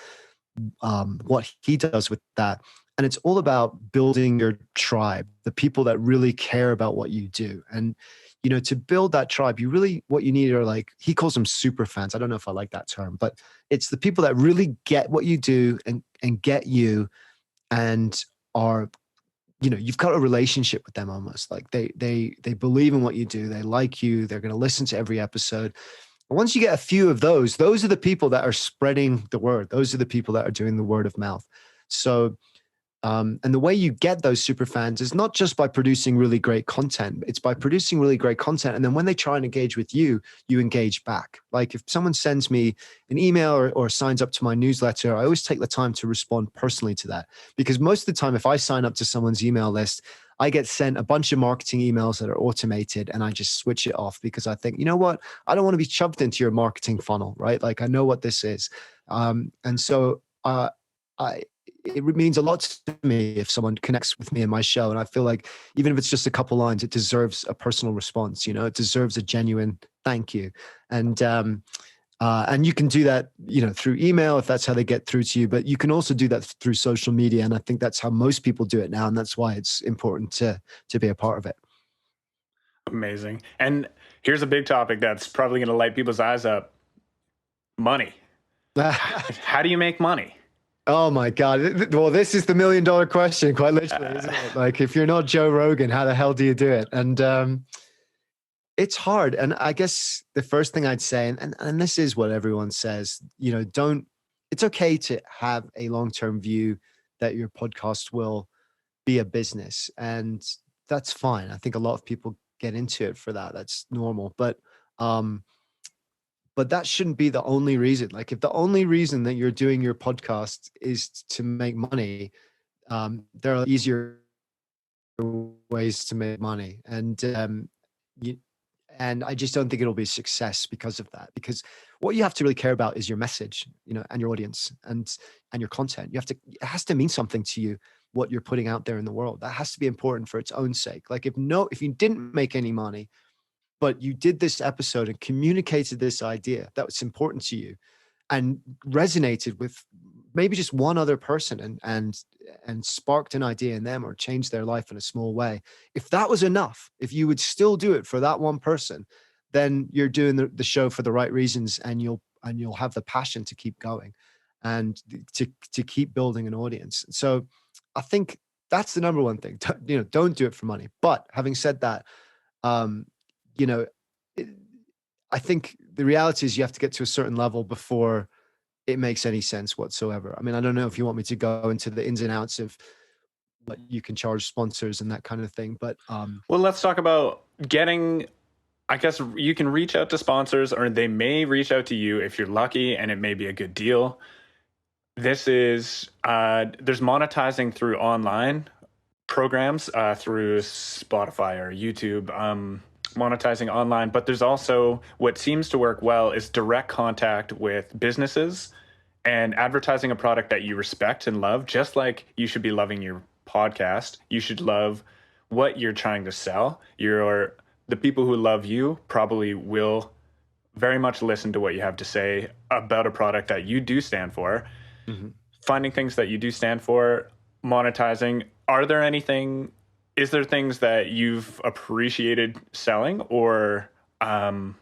what he does with that. And it's all about building your tribe, the people that really care about what you do. And, to build that tribe, what you need are, like, he calls them super fans. I don't know if I like that term, but it's the people that really get what you do and get you, and are, you've got a relationship with them almost. Like they believe in what you do. They like you. They're going to listen to every episode. And once you get a few of those are the people that are spreading the word. Those are the people that are doing the word of mouth. So, and the way you get those super fans is not just by producing really great content. It's by producing really great content. And then when they try and engage with you, you engage back. Like if someone sends me an email or signs up to my newsletter, I always take the time to respond personally to that. Because most of the time, if I sign up to someone's email list, I get sent a bunch of marketing emails that are automated, and I just switch it off because I think, you know what? I don't want to be shoved into your marketing funnel, right? Like I know what this is. And so it means a lot to me if someone connects with me in my show. And I feel like even if it's just a couple lines, it deserves a personal response. It deserves a genuine thank you. And you can do that, through email if that's how they get through to you, but you can also do that through social media. And I think that's how most people do it now. And that's why it's important to be a part of it. Amazing. And here's a big topic that's probably going to light people's eyes up. Money. How do you make money? Oh my God. Well, this is the $1 million question, quite literally, isn't it? Like, if you're not Joe Rogan, how the hell do you do it? And it's hard. And I guess the first thing I'd say, and this is what everyone says, it's okay to have a long-term view that your podcast will be a business. And that's fine. I think a lot of people get into it for that. That's normal. But that shouldn't be the only reason. Like if the only reason that you're doing your podcast is to make money, there are easier ways to make money. And I just don't think it'll be a success because of that. Because what you have to really care about is your message, and your audience and your content. It has to mean something to you, what you're putting out there in the world. That has to be important for its own sake. Like if you didn't make any money, but you did this episode and communicated this idea that was important to you and resonated with maybe just one other person and sparked an idea in them or changed their life in a small way. If that was enough, if you would still do it for that one person, then you're doing the show for the right reasons, and you'll have the passion to keep going and to keep building an audience. So I think that's the number one thing. Don't do it for money. But having said that, um, you know, it, I think the reality is you have to get to a certain level before it makes any sense whatsoever. I mean, I don't know if you want me to go into the ins and outs of what you can charge sponsors and that kind of thing, but Well, let's talk about getting. I guess you can reach out to sponsors, or they may reach out to you if you're lucky, and it may be a good deal. This is there's monetizing through online programs through Spotify or YouTube, monetizing online. But there's also what seems to work well is direct contact with businesses and advertising a product that you respect and love, just like you should be loving your podcast. You should love what you're trying to sell. The people who love you probably will very much listen to what you have to say about a product that you do stand for. Mm-hmm. Finding things that you do stand for, monetizing. Is there things that you've appreciated selling, or I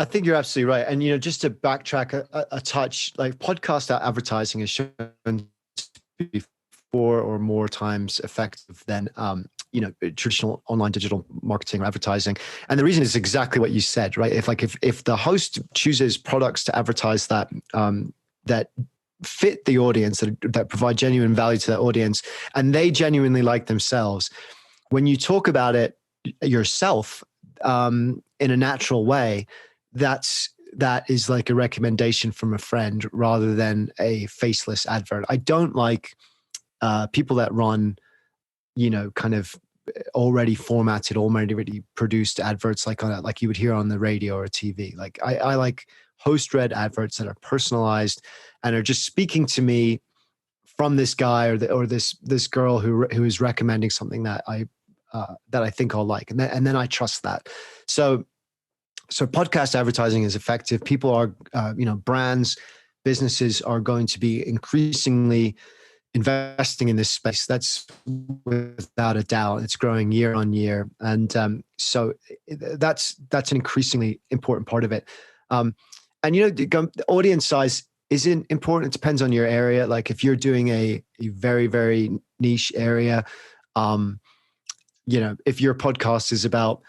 think you're absolutely right. And, just to backtrack a touch, like podcast advertising is shown to be 4 or more times effective than, traditional online digital marketing or advertising. And the reason is exactly what you said, right? If the host chooses products to advertise that, that fit the audience, that provide genuine value to that audience, and they genuinely like themselves, when you talk about it yourself in a natural way, that is like a recommendation from a friend rather than a faceless advert. I don't like people that run, kind of already formatted, already produced adverts like you would hear on the radio or TV. Like I like host-read adverts that are personalized and are just speaking to me from this guy or this girl who is recommending something that I think I'll like, and then I trust that. So podcast advertising is effective. People are, brands, businesses are going to be increasingly investing in this space. That's without a doubt. It's growing year on year, and so that's an increasingly important part of it. And the audience size isn't important. It depends on your area. Like if you're doing a very, very niche area, if your podcast is about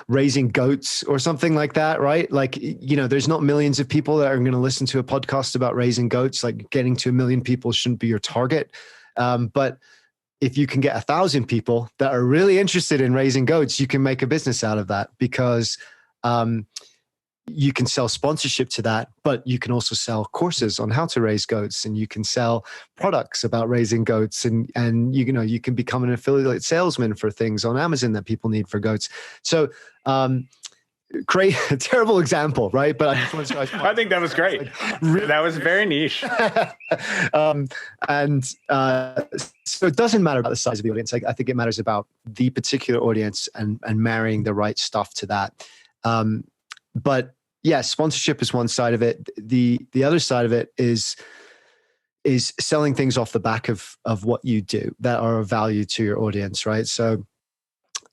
raising goats or something like that, right? Like, there's not millions of people that are going to listen to a podcast about raising goats. Like getting to 1 million people shouldn't be your target. But if you can get 1,000 people that are really interested in raising goats, you can make a business out of that, because you can sell sponsorship to that, but you can also sell courses on how to raise goats, and you can sell products about raising goats, and you can become an affiliate salesman for things on Amazon that people need for goats. So great, terrible example, right? But I just want to I think that was great. That was very niche. So it doesn't matter about the size of the audience. I think it matters about the particular audience and marrying the right stuff to that. But yeah, sponsorship is one side of it. The other side of it is selling things off the back of what you do that are of value to your audience, right? So,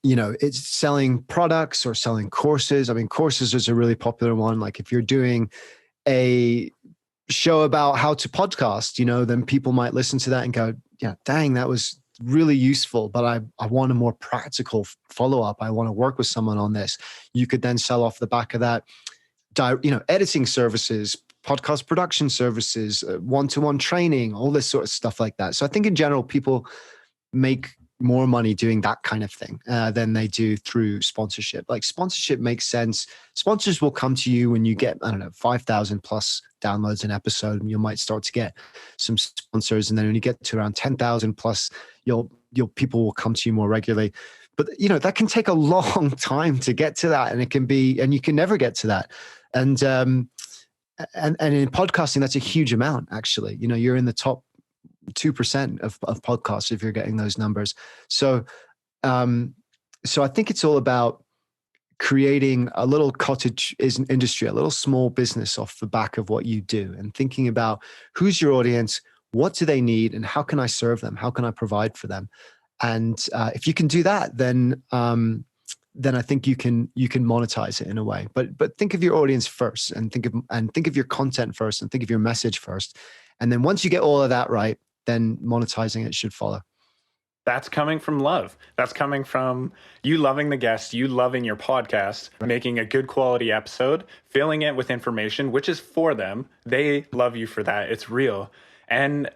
it's selling products or selling courses. I mean, courses is a really popular one. Like if you're doing a show about how to podcast, then people might listen to that and go, yeah, dang, that was really useful, but I want a more practical follow-up. I want to work with someone on this. You could then sell off the back of that, editing services, podcast production services, one-to-one training, all this sort of stuff like that. So I think in general, people make more money doing that kind of thing than they do through sponsorship. Like sponsorship makes sense. Sponsors will come to you when you get, 5,000 plus downloads an episode, and you might start to get some sponsors. And then when you get to around 10,000 plus, people will come to you more regularly. But that can take a long time to get to that, and you can never get to that. And in podcasting, that's a huge amount. Actually, you're in the top 2% of podcasts if you're getting those numbers. So I think it's all about creating a little cottage industry, a little small business off the back of what you do, and thinking about who's your audience, what do they need, and how can I serve them? How can I provide for them? And if you can do that, then I think you can monetize it in a way. But think of your audience first, and think of your content first, and think of your message first. And then once you get all of that right, then monetizing it should follow. That's coming from love. That's coming from you loving the guest, you loving your podcast, making a good quality episode, filling it with information, which is for them. They love you for that. It's real. And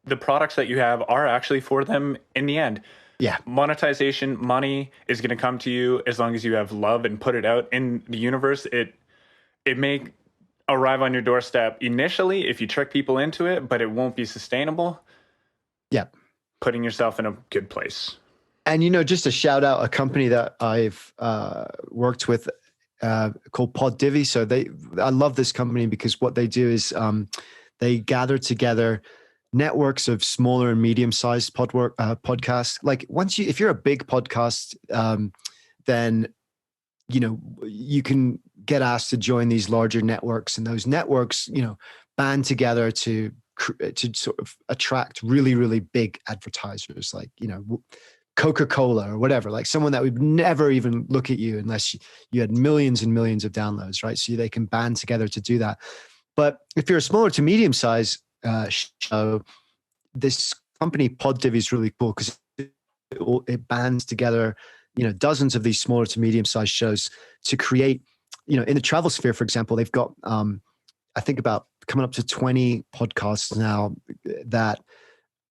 the products that you have are actually for them in the end. Yeah. Monetization, money is going to come to you as long as you have love and put it out in the universe. It may arrive on your doorstep initially if you trick people into it, but it won't be sustainable. Yeah. Putting yourself in a good place. And, just a shout out, a company that I've worked with called Pod Divvy. So I love this company because what they do is they gather together networks of smaller and medium-sized podcasts. Like if you're a big podcast, then, you can get asked to join these larger networks, and those networks, band together to sort of attract really, really big advertisers like, Coca-Cola or whatever, like someone that would never even look at you unless you had millions and millions of downloads, right? So they can band together to do that. But if you're a smaller to medium size show, this company Pod Divvy is really cool because it bands together, dozens of these smaller to medium sized shows to create, in the travel sphere, for example, they've got, I think about coming up to 20 podcasts now that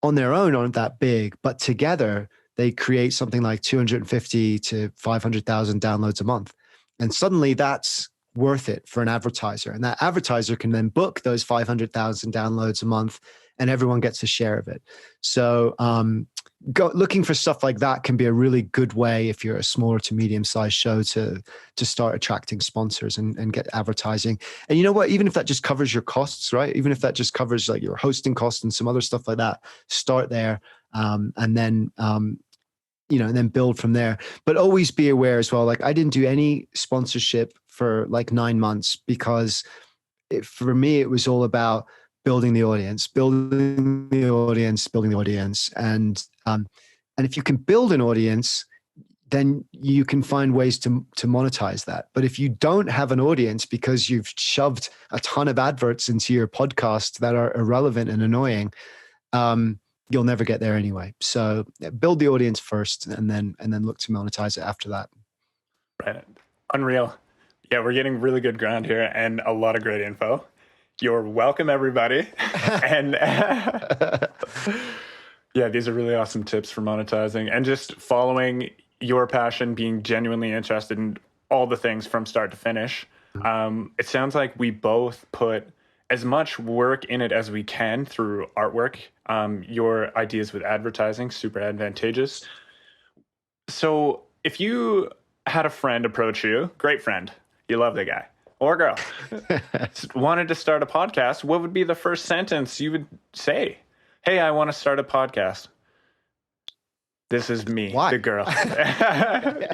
on their own aren't that big, but together they create something like 250 to 500,000 downloads a month. And suddenly that's worth it for an advertiser. And that advertiser can then book those 500,000 downloads a month and everyone gets a share of it. So looking for stuff like that can be a really good way if you're a smaller to medium sized show to start attracting sponsors and get advertising. And you know what, even if that just covers your costs, right? Even if that just covers like your hosting costs and some other stuff like that, start there and then build from there. But always be aware as well. Like I didn't do any sponsorship for like 9 months because for me, it was all about building the audience. And if you can build an audience, then you can find ways to monetize that. But if you don't have an audience because you've shoved a ton of adverts into your podcast that are irrelevant and annoying, you'll never get there anyway. So build the audience first and then look to monetize it after that. Right. Unreal. Yeah, we're getting really good ground here and a lot of great info. You're welcome, everybody. And yeah, these are really awesome tips for monetizing and just following your passion, being genuinely interested in all the things from start to finish. It sounds like we both put as much work in it as we can through artwork. Your ideas with advertising, super advantageous. So if you had a friend approach you, great friend, you love the guy or girl, wanted to start a podcast, what would be the first sentence you would say? Hey, I want to start a podcast. This is me, Why? the girl.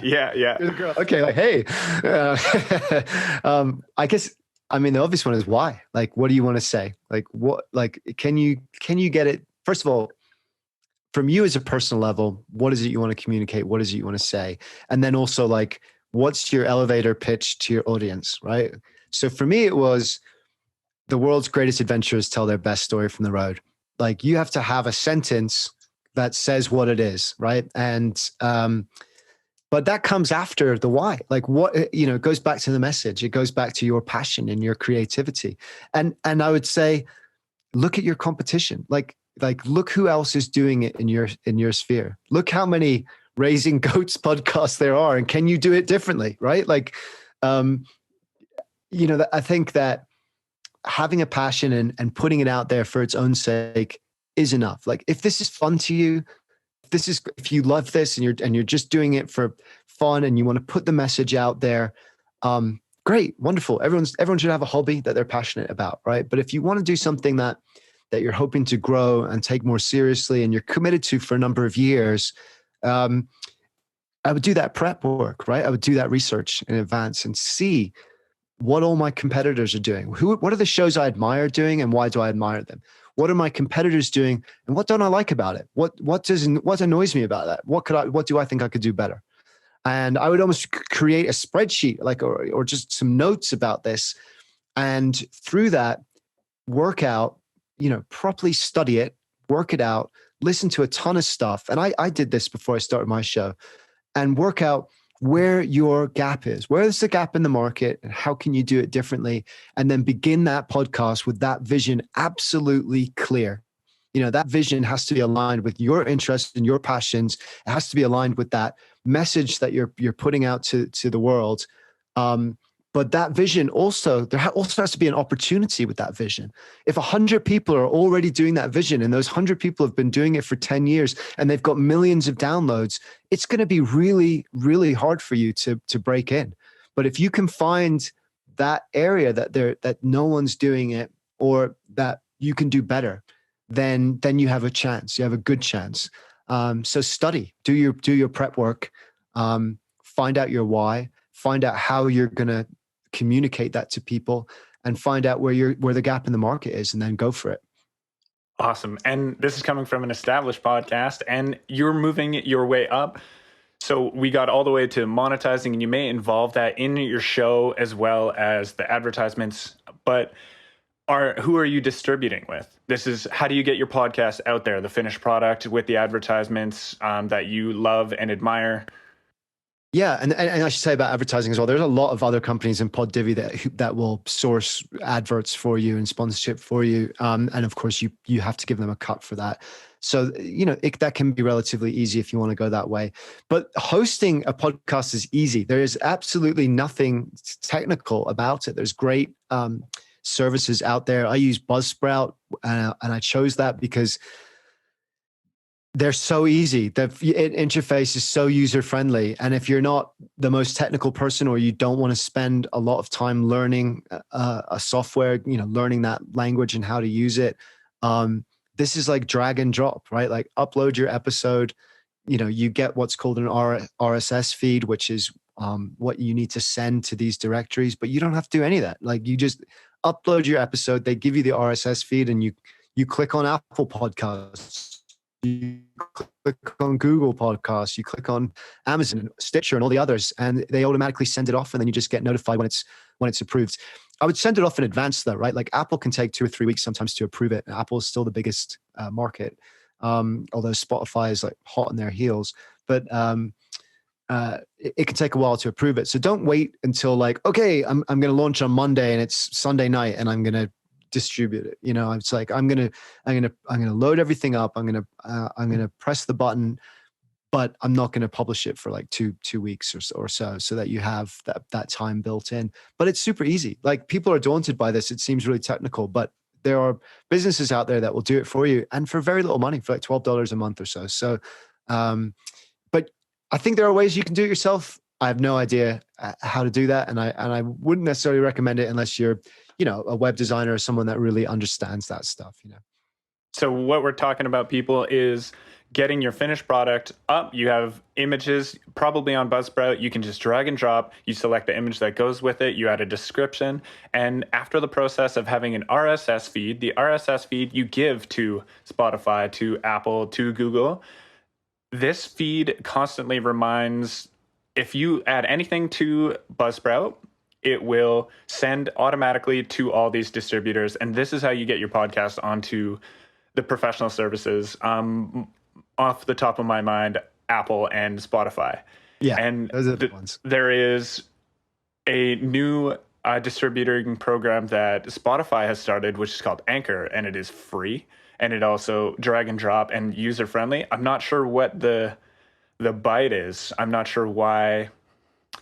Yeah. You're the girl. Okay, like, hey. I guess, the obvious one is why. Like, what do you want to say? Like, what? Like, can you get it? First of all, from you as a personal level, what is it you want to communicate? What is it you want to say? And then also, like, what's your elevator pitch to your audience, right? So for me, it was the world's greatest adventurers tell their best story from the road. Like, you have to have a sentence that says what it is, right? And but that comes after the why. Like, what, it goes back to the message. It goes back to your passion and your creativity. And I would say, look at your competition. Like look who else is doing it in your sphere. Look how many Raising Goats podcasts there are, and can you do it differently, right? Like, I think that having a passion and putting it out there for its own sake is enough. Like, if this is fun to you, if you love this and you're just doing it for fun and you want to put the message out there, great, wonderful. Everyone should have a hobby that they're passionate about, right? But if you want to do something that you're hoping to grow and take more seriously and you're committed to for a number of years, I would do that prep work, right? I would do that research in advance and see what all my competitors are doing. What are the shows I admire doing and why do I admire them? What are my competitors doing and what don't I like about it? What annoys me about that? What do I think I could do better? And I would almost create a spreadsheet, like, or just some notes about this. And through that, work out, properly study it, work it out, listen to a ton of stuff. And I did this before I started my show, and work out where your gap is. Where is the gap in the market and how can you do it differently? And then begin that podcast with that vision absolutely clear. That vision has to be aligned with your interests and your passions. It has to be aligned with that message that you're putting out to the world. But that vision also, there also has to be an opportunity with that vision. If 100 people are already doing that vision, and those 100 people have been doing it for 10 years and they've got millions of downloads, it's going to be really, really hard for you to break in. But if you can find that area that no one's doing it, or that you can do better, then you have a chance. You have a good chance. So study, do your prep work, find out your why, find out how you're going to communicate that to people, and find out where the gap in the market is, and then go for it. Awesome. And this is coming from an established podcast, and you're moving your way up. So we got all the way to monetizing, and you may involve that in your show as well as the advertisements. But who are you distributing with? This is, how do you get your podcast out there, the finished product with the advertisements that you love and admire? Yeah, and I should say about advertising as well, there's a lot of other companies in Pod Divi that will source adverts for you and sponsorship for you. And of course, you have to give them a cut for that. So, that can be relatively easy if you want to go that way. But hosting a podcast is easy. There is absolutely nothing technical about it. There's great services out there. I use Buzzsprout, and I chose that because they're so easy. The interface is so user-friendly. And if you're not the most technical person, or you don't want to spend a lot of time learning a software, learning that language and how to use it, this is like drag and drop, right? Like, upload your episode, you get what's called an RSS feed, which is what you need to send to these directories, but you don't have to do any of that. Like, you just upload your episode, they give you the RSS feed, and you click on Apple Podcasts, you click on Google Podcasts, you click on Amazon, Stitcher, and all the others, and they automatically send it off, and then you just get notified when it's approved. I would send it off in advance though, right? Like, Apple can take 2 or 3 weeks sometimes to approve it. And Apple is still the biggest market, although Spotify is like hot on their heels. But it can take a while to approve it. So don't wait until like, okay, I'm going to launch on Monday and it's Sunday night and I'm going to distribute it. It's like, I'm going to load everything up. I'm going to press the button, but I'm not going to publish it for like two weeks or so that you have that time built in. But it's super easy. Like, people are daunted by this. It seems really technical, but there are businesses out there that will do it for you, and for very little money, for like $12 a month or so. So, but I think there are ways you can do it yourself. I have no idea how to do that, and I wouldn't necessarily recommend it unless you're, a web designer or someone that really understands that stuff. So what we're talking about, people, is getting your finished product up. You have images probably on Buzzsprout. You can just drag and drop. You select the image that goes with it. You add a description. And after the process of having an RSS feed, the RSS feed you give to Spotify, to Apple, to Google. This feed constantly reminds, if you add anything to Buzzsprout, it will send automatically to all these distributors. And this is how you get your podcast onto the professional services. Off the top of my mind, Apple and Spotify. Yeah, and those are the ones. There is a new distributing program that Spotify has started, which is called Anchor, and it is free. And it also drag and drop and user friendly. I'm not sure what the bite is. I'm not sure why,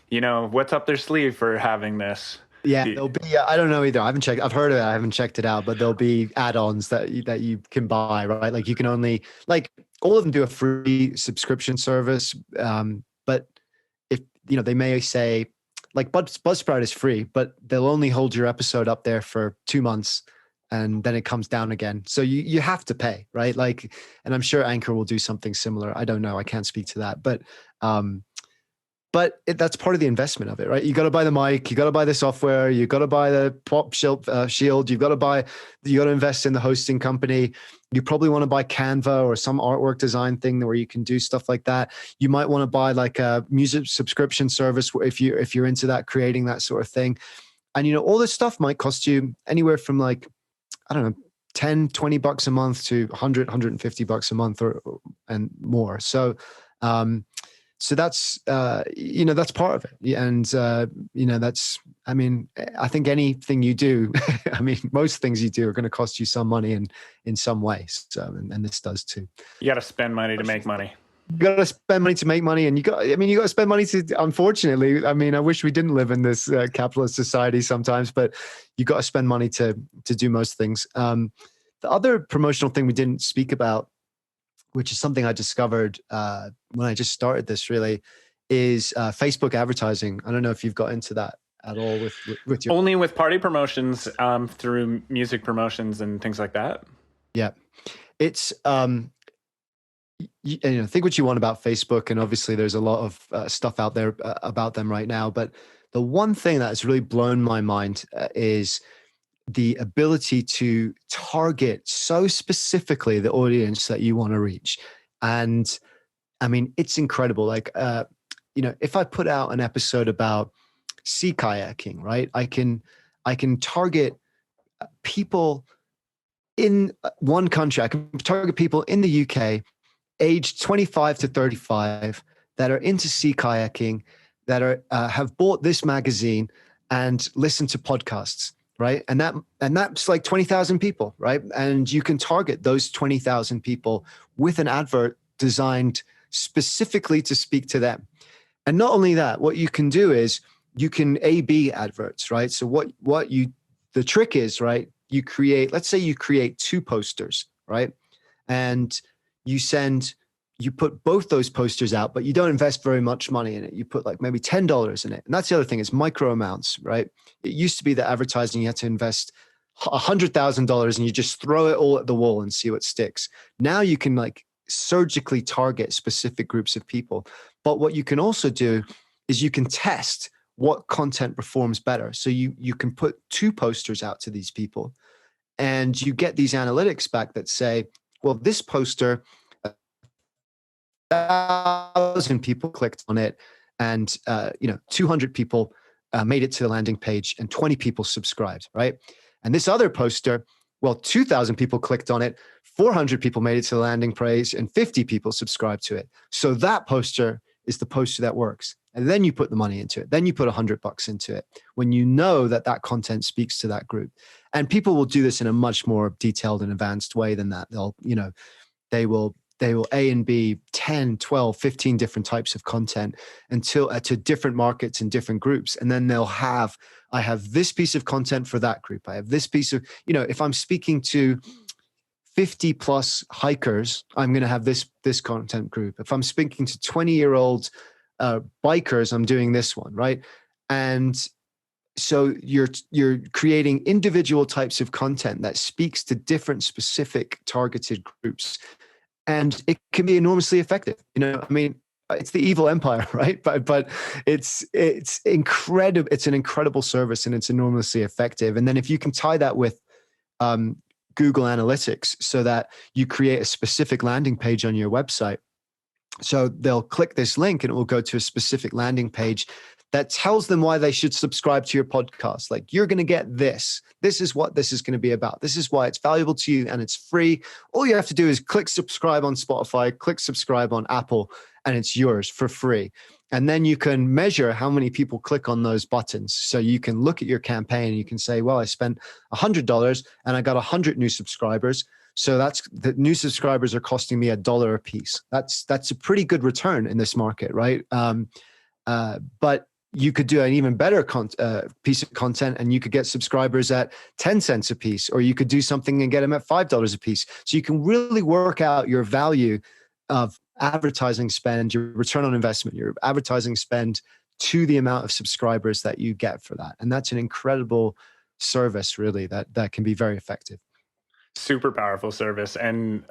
what's up their sleeve for having this. Yeah, there'll be. I don't know either. I haven't checked. I've heard of it. I haven't checked it out. But there'll be add-ons that you can buy, right? Like, you can only, like, all of them do a free subscription service. But if they may say, like, Buzzsprout is free, but they'll only hold your episode up there for 2 months, and then it comes down again. So you have to pay, right? Like, and I'm sure Anchor will do something similar. I don't know. I can't speak to that, but that's part of the investment of it, right? You got to buy the mic, you got to buy the software, you got to buy the pop shield, you got to invest in the hosting company. You probably want to buy Canva or some artwork design thing where you can do stuff like that. You might want to buy like a music subscription service if you're into that, creating that sort of thing. And all this stuff might cost you anywhere from, like, I don't know, 10, 20 bucks a month to 100, 150 bucks a month and more. So, so that's, that's part of it. And, I mean, I think anything you do, I mean, most things you do are going to cost you some money in some way. So, and this does too. You got to spend money to make money. You got to spend money to make money, and you got to spend money to, unfortunately, I mean, I wish we didn't live in this capitalist society sometimes, but you got to spend money to do most things. The other promotional thing we didn't speak about, which is something I discovered when I just started this, really, is Facebook advertising. I don't know if you've got into that at all with your... Only with party promotions, through music promotions and things like that. Yeah. It's, think what you want about Facebook, and obviously there's a lot of stuff out there about them right now. But the one thing that has really blown my mind is the ability to target so specifically the audience that you want to reach. And I mean, it's incredible. Like, if I put out an episode about sea kayaking, right, I can target people in one country. I can target people in the UK, aged 25 to 35, that are into sea kayaking, that are have bought this magazine and listen to podcasts. Right. And that's like 20,000 people. Right. And you can target those 20,000 people with an advert designed specifically to speak to them. And not only that, what you can do is you can A/B adverts. Right. So the trick is, right, let's say you create 2 posters. Right. And you put both those posters out, but you don't invest very much money in it. You put like maybe $10 in it. And that's the other thing, is micro amounts, right? It used to be that advertising, you had to invest $100,000 and you just throw it all at the wall and see what sticks. Now you can like surgically target specific groups of people. But what you can also do is you can test what content performs better. So you can put 2 posters out to these people, and you get these analytics back that say, well, this poster, 1,000 people clicked on it, and 200 people made it to the landing page, and 20 people subscribed, right? And this other poster, well, 2,000 people clicked on it, 400 people made it to the landing page, and 50 people subscribed to it. So that poster is the poster that works. And then you put the money into it. Then you put $100 into it when you know that content speaks to that group. And people will do this in a much more detailed and advanced way than that. They will A and B 10, 12, 15 different types of content until to different markets and different groups. And then I have this piece of content for that group. I have this piece of, if I'm speaking to 50 plus hikers, I'm going to have this content group. If I'm speaking to 20-year-old bikers, I'm doing this one, right? And so you're creating individual types of content that speaks to different specific targeted groups. And it can be enormously effective. I mean, it's the evil empire, right? But it's incredible. It's an incredible service, and it's enormously effective. And then if you can tie that with Google Analytics, so that you create a specific landing page on your website, so they'll click this link and it will go to a specific landing page that tells them why they should subscribe to your podcast. Like, you're going to get this. This is what this is going to be about. This is why it's valuable to you, and it's free. All you have to do is click subscribe on Spotify, click subscribe on Apple, and it's yours for free. And then you can measure how many people click on those buttons. So you can look at your campaign and you can say, well, I spent $100 and I got 100 new subscribers. So the new subscribers are costing me $1 a piece. That's a pretty good return in this market, right? But you could do an even better piece of content, and you could get subscribers at 10 cents a piece, or you could do something and get them at $5 a piece. So you can really work out your value of advertising spend, your return on investment, your advertising spend to the amount of subscribers that you get for that. And that's an incredible service, really, that can be very effective. Super powerful service. And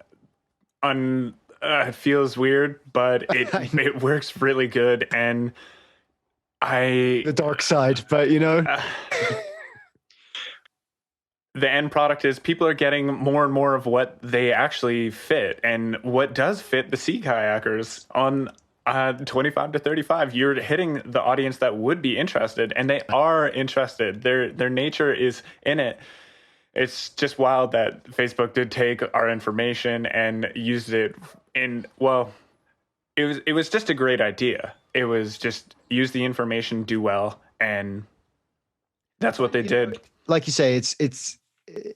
it feels weird, but it works really good. And the dark side, but the end product is people are getting more and more of what they actually fit, and what does fit the sea kayakers on 25 to 35. You're hitting the audience that would be interested, and they are interested. Their nature is in it. It's just wild that Facebook did take our information and used it in, well, it was just a great idea. It was just use the information, do well, and that's what they did. Like you say, it's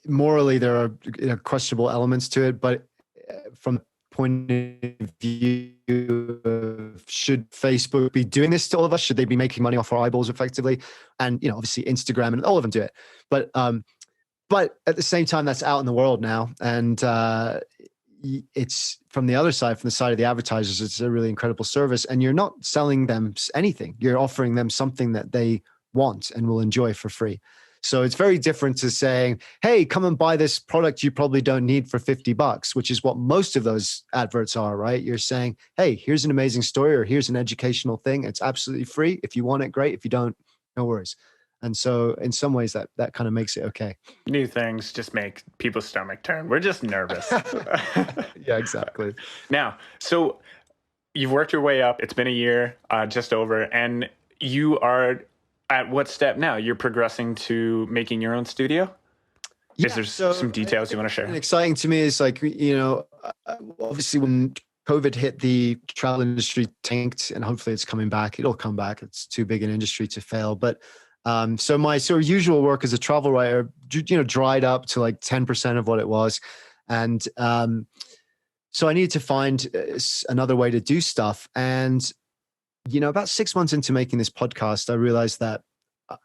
morally there are questionable elements to it, but from the point of view of should Facebook be doing this to all of us? Should they be making money off our eyeballs effectively? And obviously Instagram and all of them do it, but at the same time, that's out in the world now, and it's from the other side, from the side of the advertisers, it's a really incredible service, and you're not selling them anything. You're offering them something that they want and will enjoy for free. So it's very different to saying, hey, come and buy this product you probably don't need for $50, which is what most of those adverts are, right? You're saying, hey, here's an amazing story, or here's an educational thing. It's absolutely free. If you want it, great. If you don't, no worries. And so in some ways that kind of makes it okay. New things just make people's stomach turn. We're just nervous. Yeah, exactly. Now, so you've worked your way up. It's been a year, just over, and you are at what step now? You're progressing to making your own studio? Yeah, is there some details you want to share? Exciting to me is like, obviously when COVID hit, the travel industry tanked, and hopefully it's coming back. It'll come back. It's too big an industry to fail. But so my sort of usual work as a travel writer, dried up to like 10% of what it was. And so I needed to find another way to do stuff. And, about 6 months into making this podcast, I realized that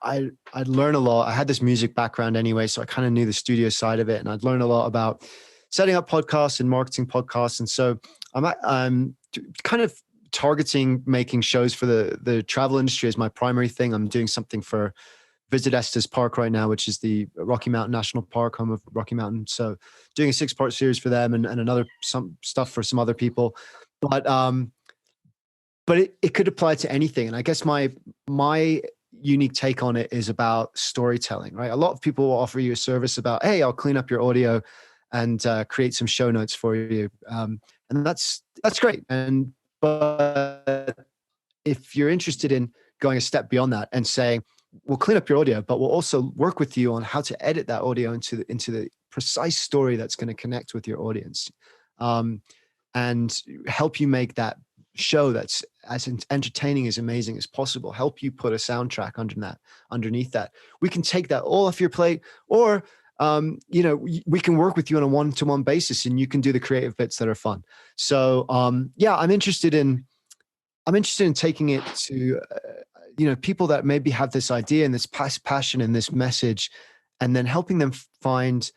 I'd learn a lot. I had this music background anyway, so I kind of knew the studio side of it. And I'd learn a lot about setting up podcasts and marketing podcasts. And so I'm kind of targeting making shows for the travel industry as my primary thing. I'm doing something for Visit Estes Park right now, which is the Rocky Mountain National Park, home of Rocky Mountain. So doing a 6-part series for them and some stuff for some other people. But it could apply to anything. And I guess my unique take on it is about storytelling, right? A lot of people will offer you a service about, hey, I'll clean up your audio and create some show notes for you. And that's great. But if you're interested in going a step beyond that and saying, we'll clean up your audio, but we'll also work with you on how to edit that audio into the precise story that's going to connect with your audience, and help you make that show that's as entertaining, as amazing as possible, help you put a soundtrack underneath that. We can take that all off your plate, or we can work with you on a one-to-one basis, and you can do the creative bits that are fun. So I'm interested in taking it to people that maybe have this idea and this passion and this message, and then helping them find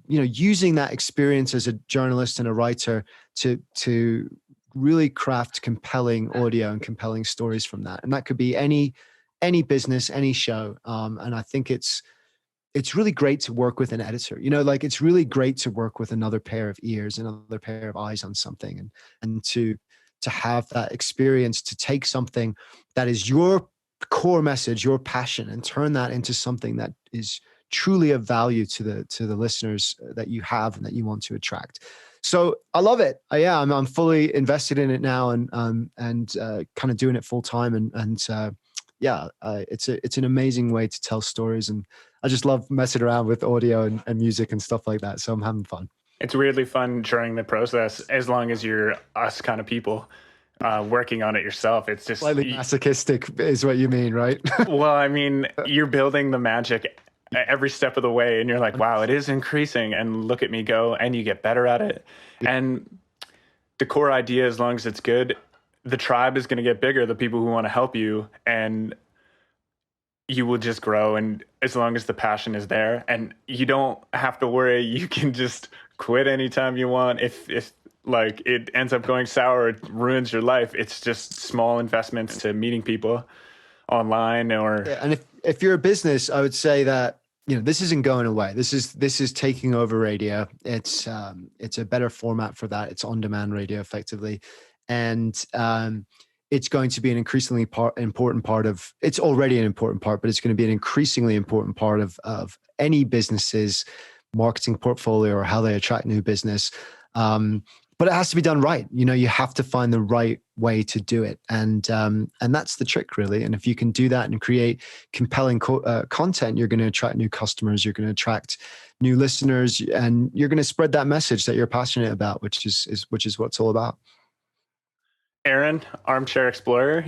using that experience as a journalist and a writer to really craft compelling audio and compelling stories from that. And that could be any business, any show. And I think it's really great to work with an editor. It's really great to work with another pair of ears, another pair of eyes on something, and to have that experience, to take something that is your core message, your passion, and turn that into something that is truly of value to the listeners that you have and that you want to attract. So I love it. I'm fully invested in it now, and kind of doing it full time. It's an amazing way to tell stories, and I just love messing around with audio and music and stuff like that. So I'm having fun. It's weirdly fun during the process, as long as you're us kind of people working on it yourself. It's just slightly masochistic is what you mean, right? Well, I mean, you're building the magic every step of the way, and you're like, wow, it is increasing, and look at me go, and you get better at it. And the core idea, as long as it's good, the tribe is going to get bigger, the people who want to help you, and you will just grow. And as long as the passion is there, and you don't have to worry, you can just quit anytime you want. If like it ends up going sour, it ruins your life. It's just small investments to meeting people online, or and if you're a business, I would say that this isn't going away. This is taking over radio. It's a better format for that. It's on-demand radio effectively, and it's going to be an increasingly important part of. It's already an important part, but it's going to be an increasingly important part of any business's marketing portfolio or how they attract new business. but it has to be done right. You have to find the right way to do it. And that's the trick, really. And if you can do that and create compelling content, you're going to attract new customers, you're going to attract new listeners, and you're going to spread that message that you're passionate about, which is what it's all about. Aaron, Armchair Explorer,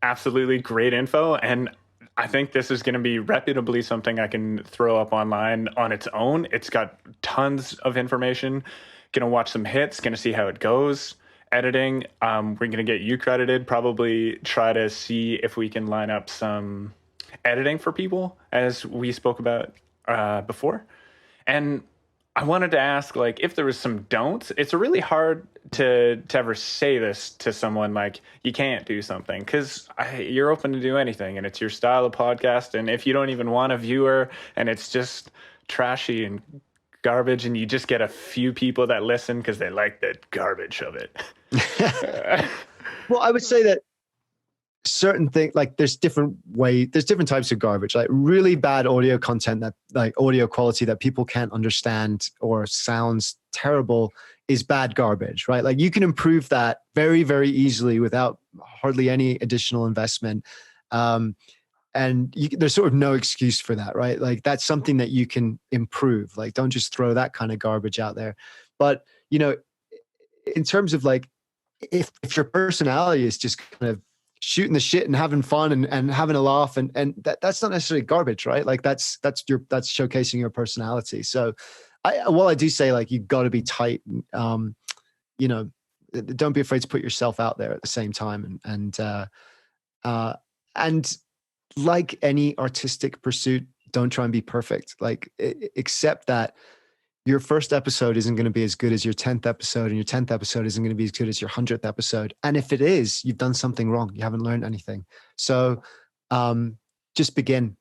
absolutely great info. And I think this is going to be reputably something I can throw up online on its own. It's got tons of information. Going to watch some hits, going to see how it goes. Editing, we're going to get you credited, probably try to see if we can line up some editing for people, as we spoke about before. And I wanted to ask, like, if there was some don'ts. It's really hard to ever say this to someone, like, you can't do something, because you're open to do anything, and it's your style of podcast. And if you don't even want a viewer and it's just trashy and garbage, and you just get a few people that listen because they like the garbage of it. Well, I would say that certain things, like there's different types of garbage, like really bad audio content, that like audio quality that people can't understand or sounds terrible, is bad garbage, right? Like you can improve that very, very easily without hardly any additional investment. And there's sort of no excuse for that, right? Like that's something that you can improve. Like don't just throw that kind of garbage out there. But, in terms of like, if your personality is just kind of shooting the shit and having fun and having a laugh, and that's not necessarily garbage, right? Like that's showcasing your personality. So I do say, like, you've got to be tight. Don't be afraid to put yourself out there at the same time. And like any artistic pursuit, don't try and be perfect. Like accept that your first episode isn't going to be as good as your 10th episode, and your 10th episode isn't going to be as good as your 100th episode. And if it is, you've done something wrong. You haven't learned anything. So just begin.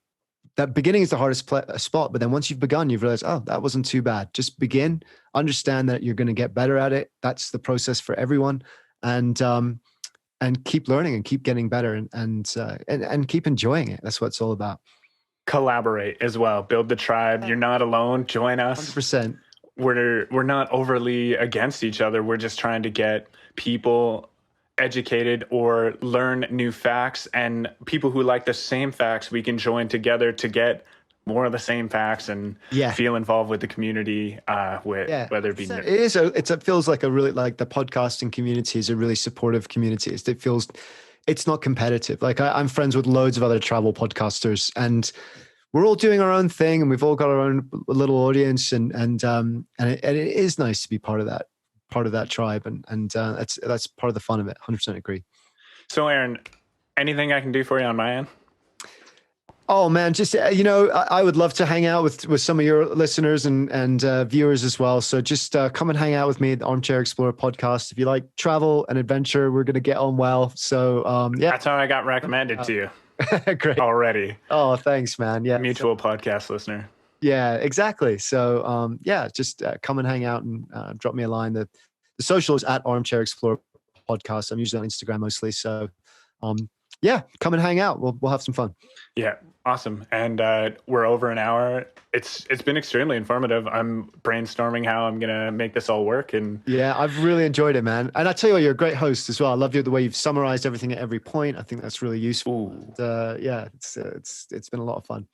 That beginning is the hardest spot. But then once you've begun, you've realized, oh, that wasn't too bad. Just begin. Understand that you're going to get better at it. That's the process for everyone. And keep learning and keep getting better, and keep enjoying it. That's what it's all about. Collaborate as well. Build the tribe. You're not alone. Join us. 100%. We're not overly against each other. We're just trying to get people educated or learn new facts, and people who like the same facts, we can join together to get more of the same facts and feel involved with the community, whether it be it feels like a really, like, the podcasting community is a really supportive community. It's not competitive. Like I'm friends with loads of other travel podcasters, and we're all doing our own thing, and we've all got our own little audience, and it is nice to be part of that tribe, and that's part of the fun of it. 100% agree. So Aaron, anything I can do for you on my end? Oh man, just I would love to hang out with some of your listeners and viewers as well. So just come and hang out with me at the Armchair Explorer podcast. If you like travel and adventure, we're going to get on well. So that's how I got recommended to you. Great. Already. Oh, thanks, man. Yeah, mutual podcast listener. Yeah, exactly. So just come and hang out and drop me a line. The social is at Armchair Explorer podcast. I'm usually on Instagram mostly. So come and hang out. We'll have some fun. Yeah. Awesome. And we're over an hour. It's been extremely informative. I'm brainstorming how I'm going to make this all work. And yeah, I've really enjoyed it, man. And I tell you what, you're a great host as well. I love the way you've summarized everything at every point. I think that's really useful. And, it's been a lot of fun.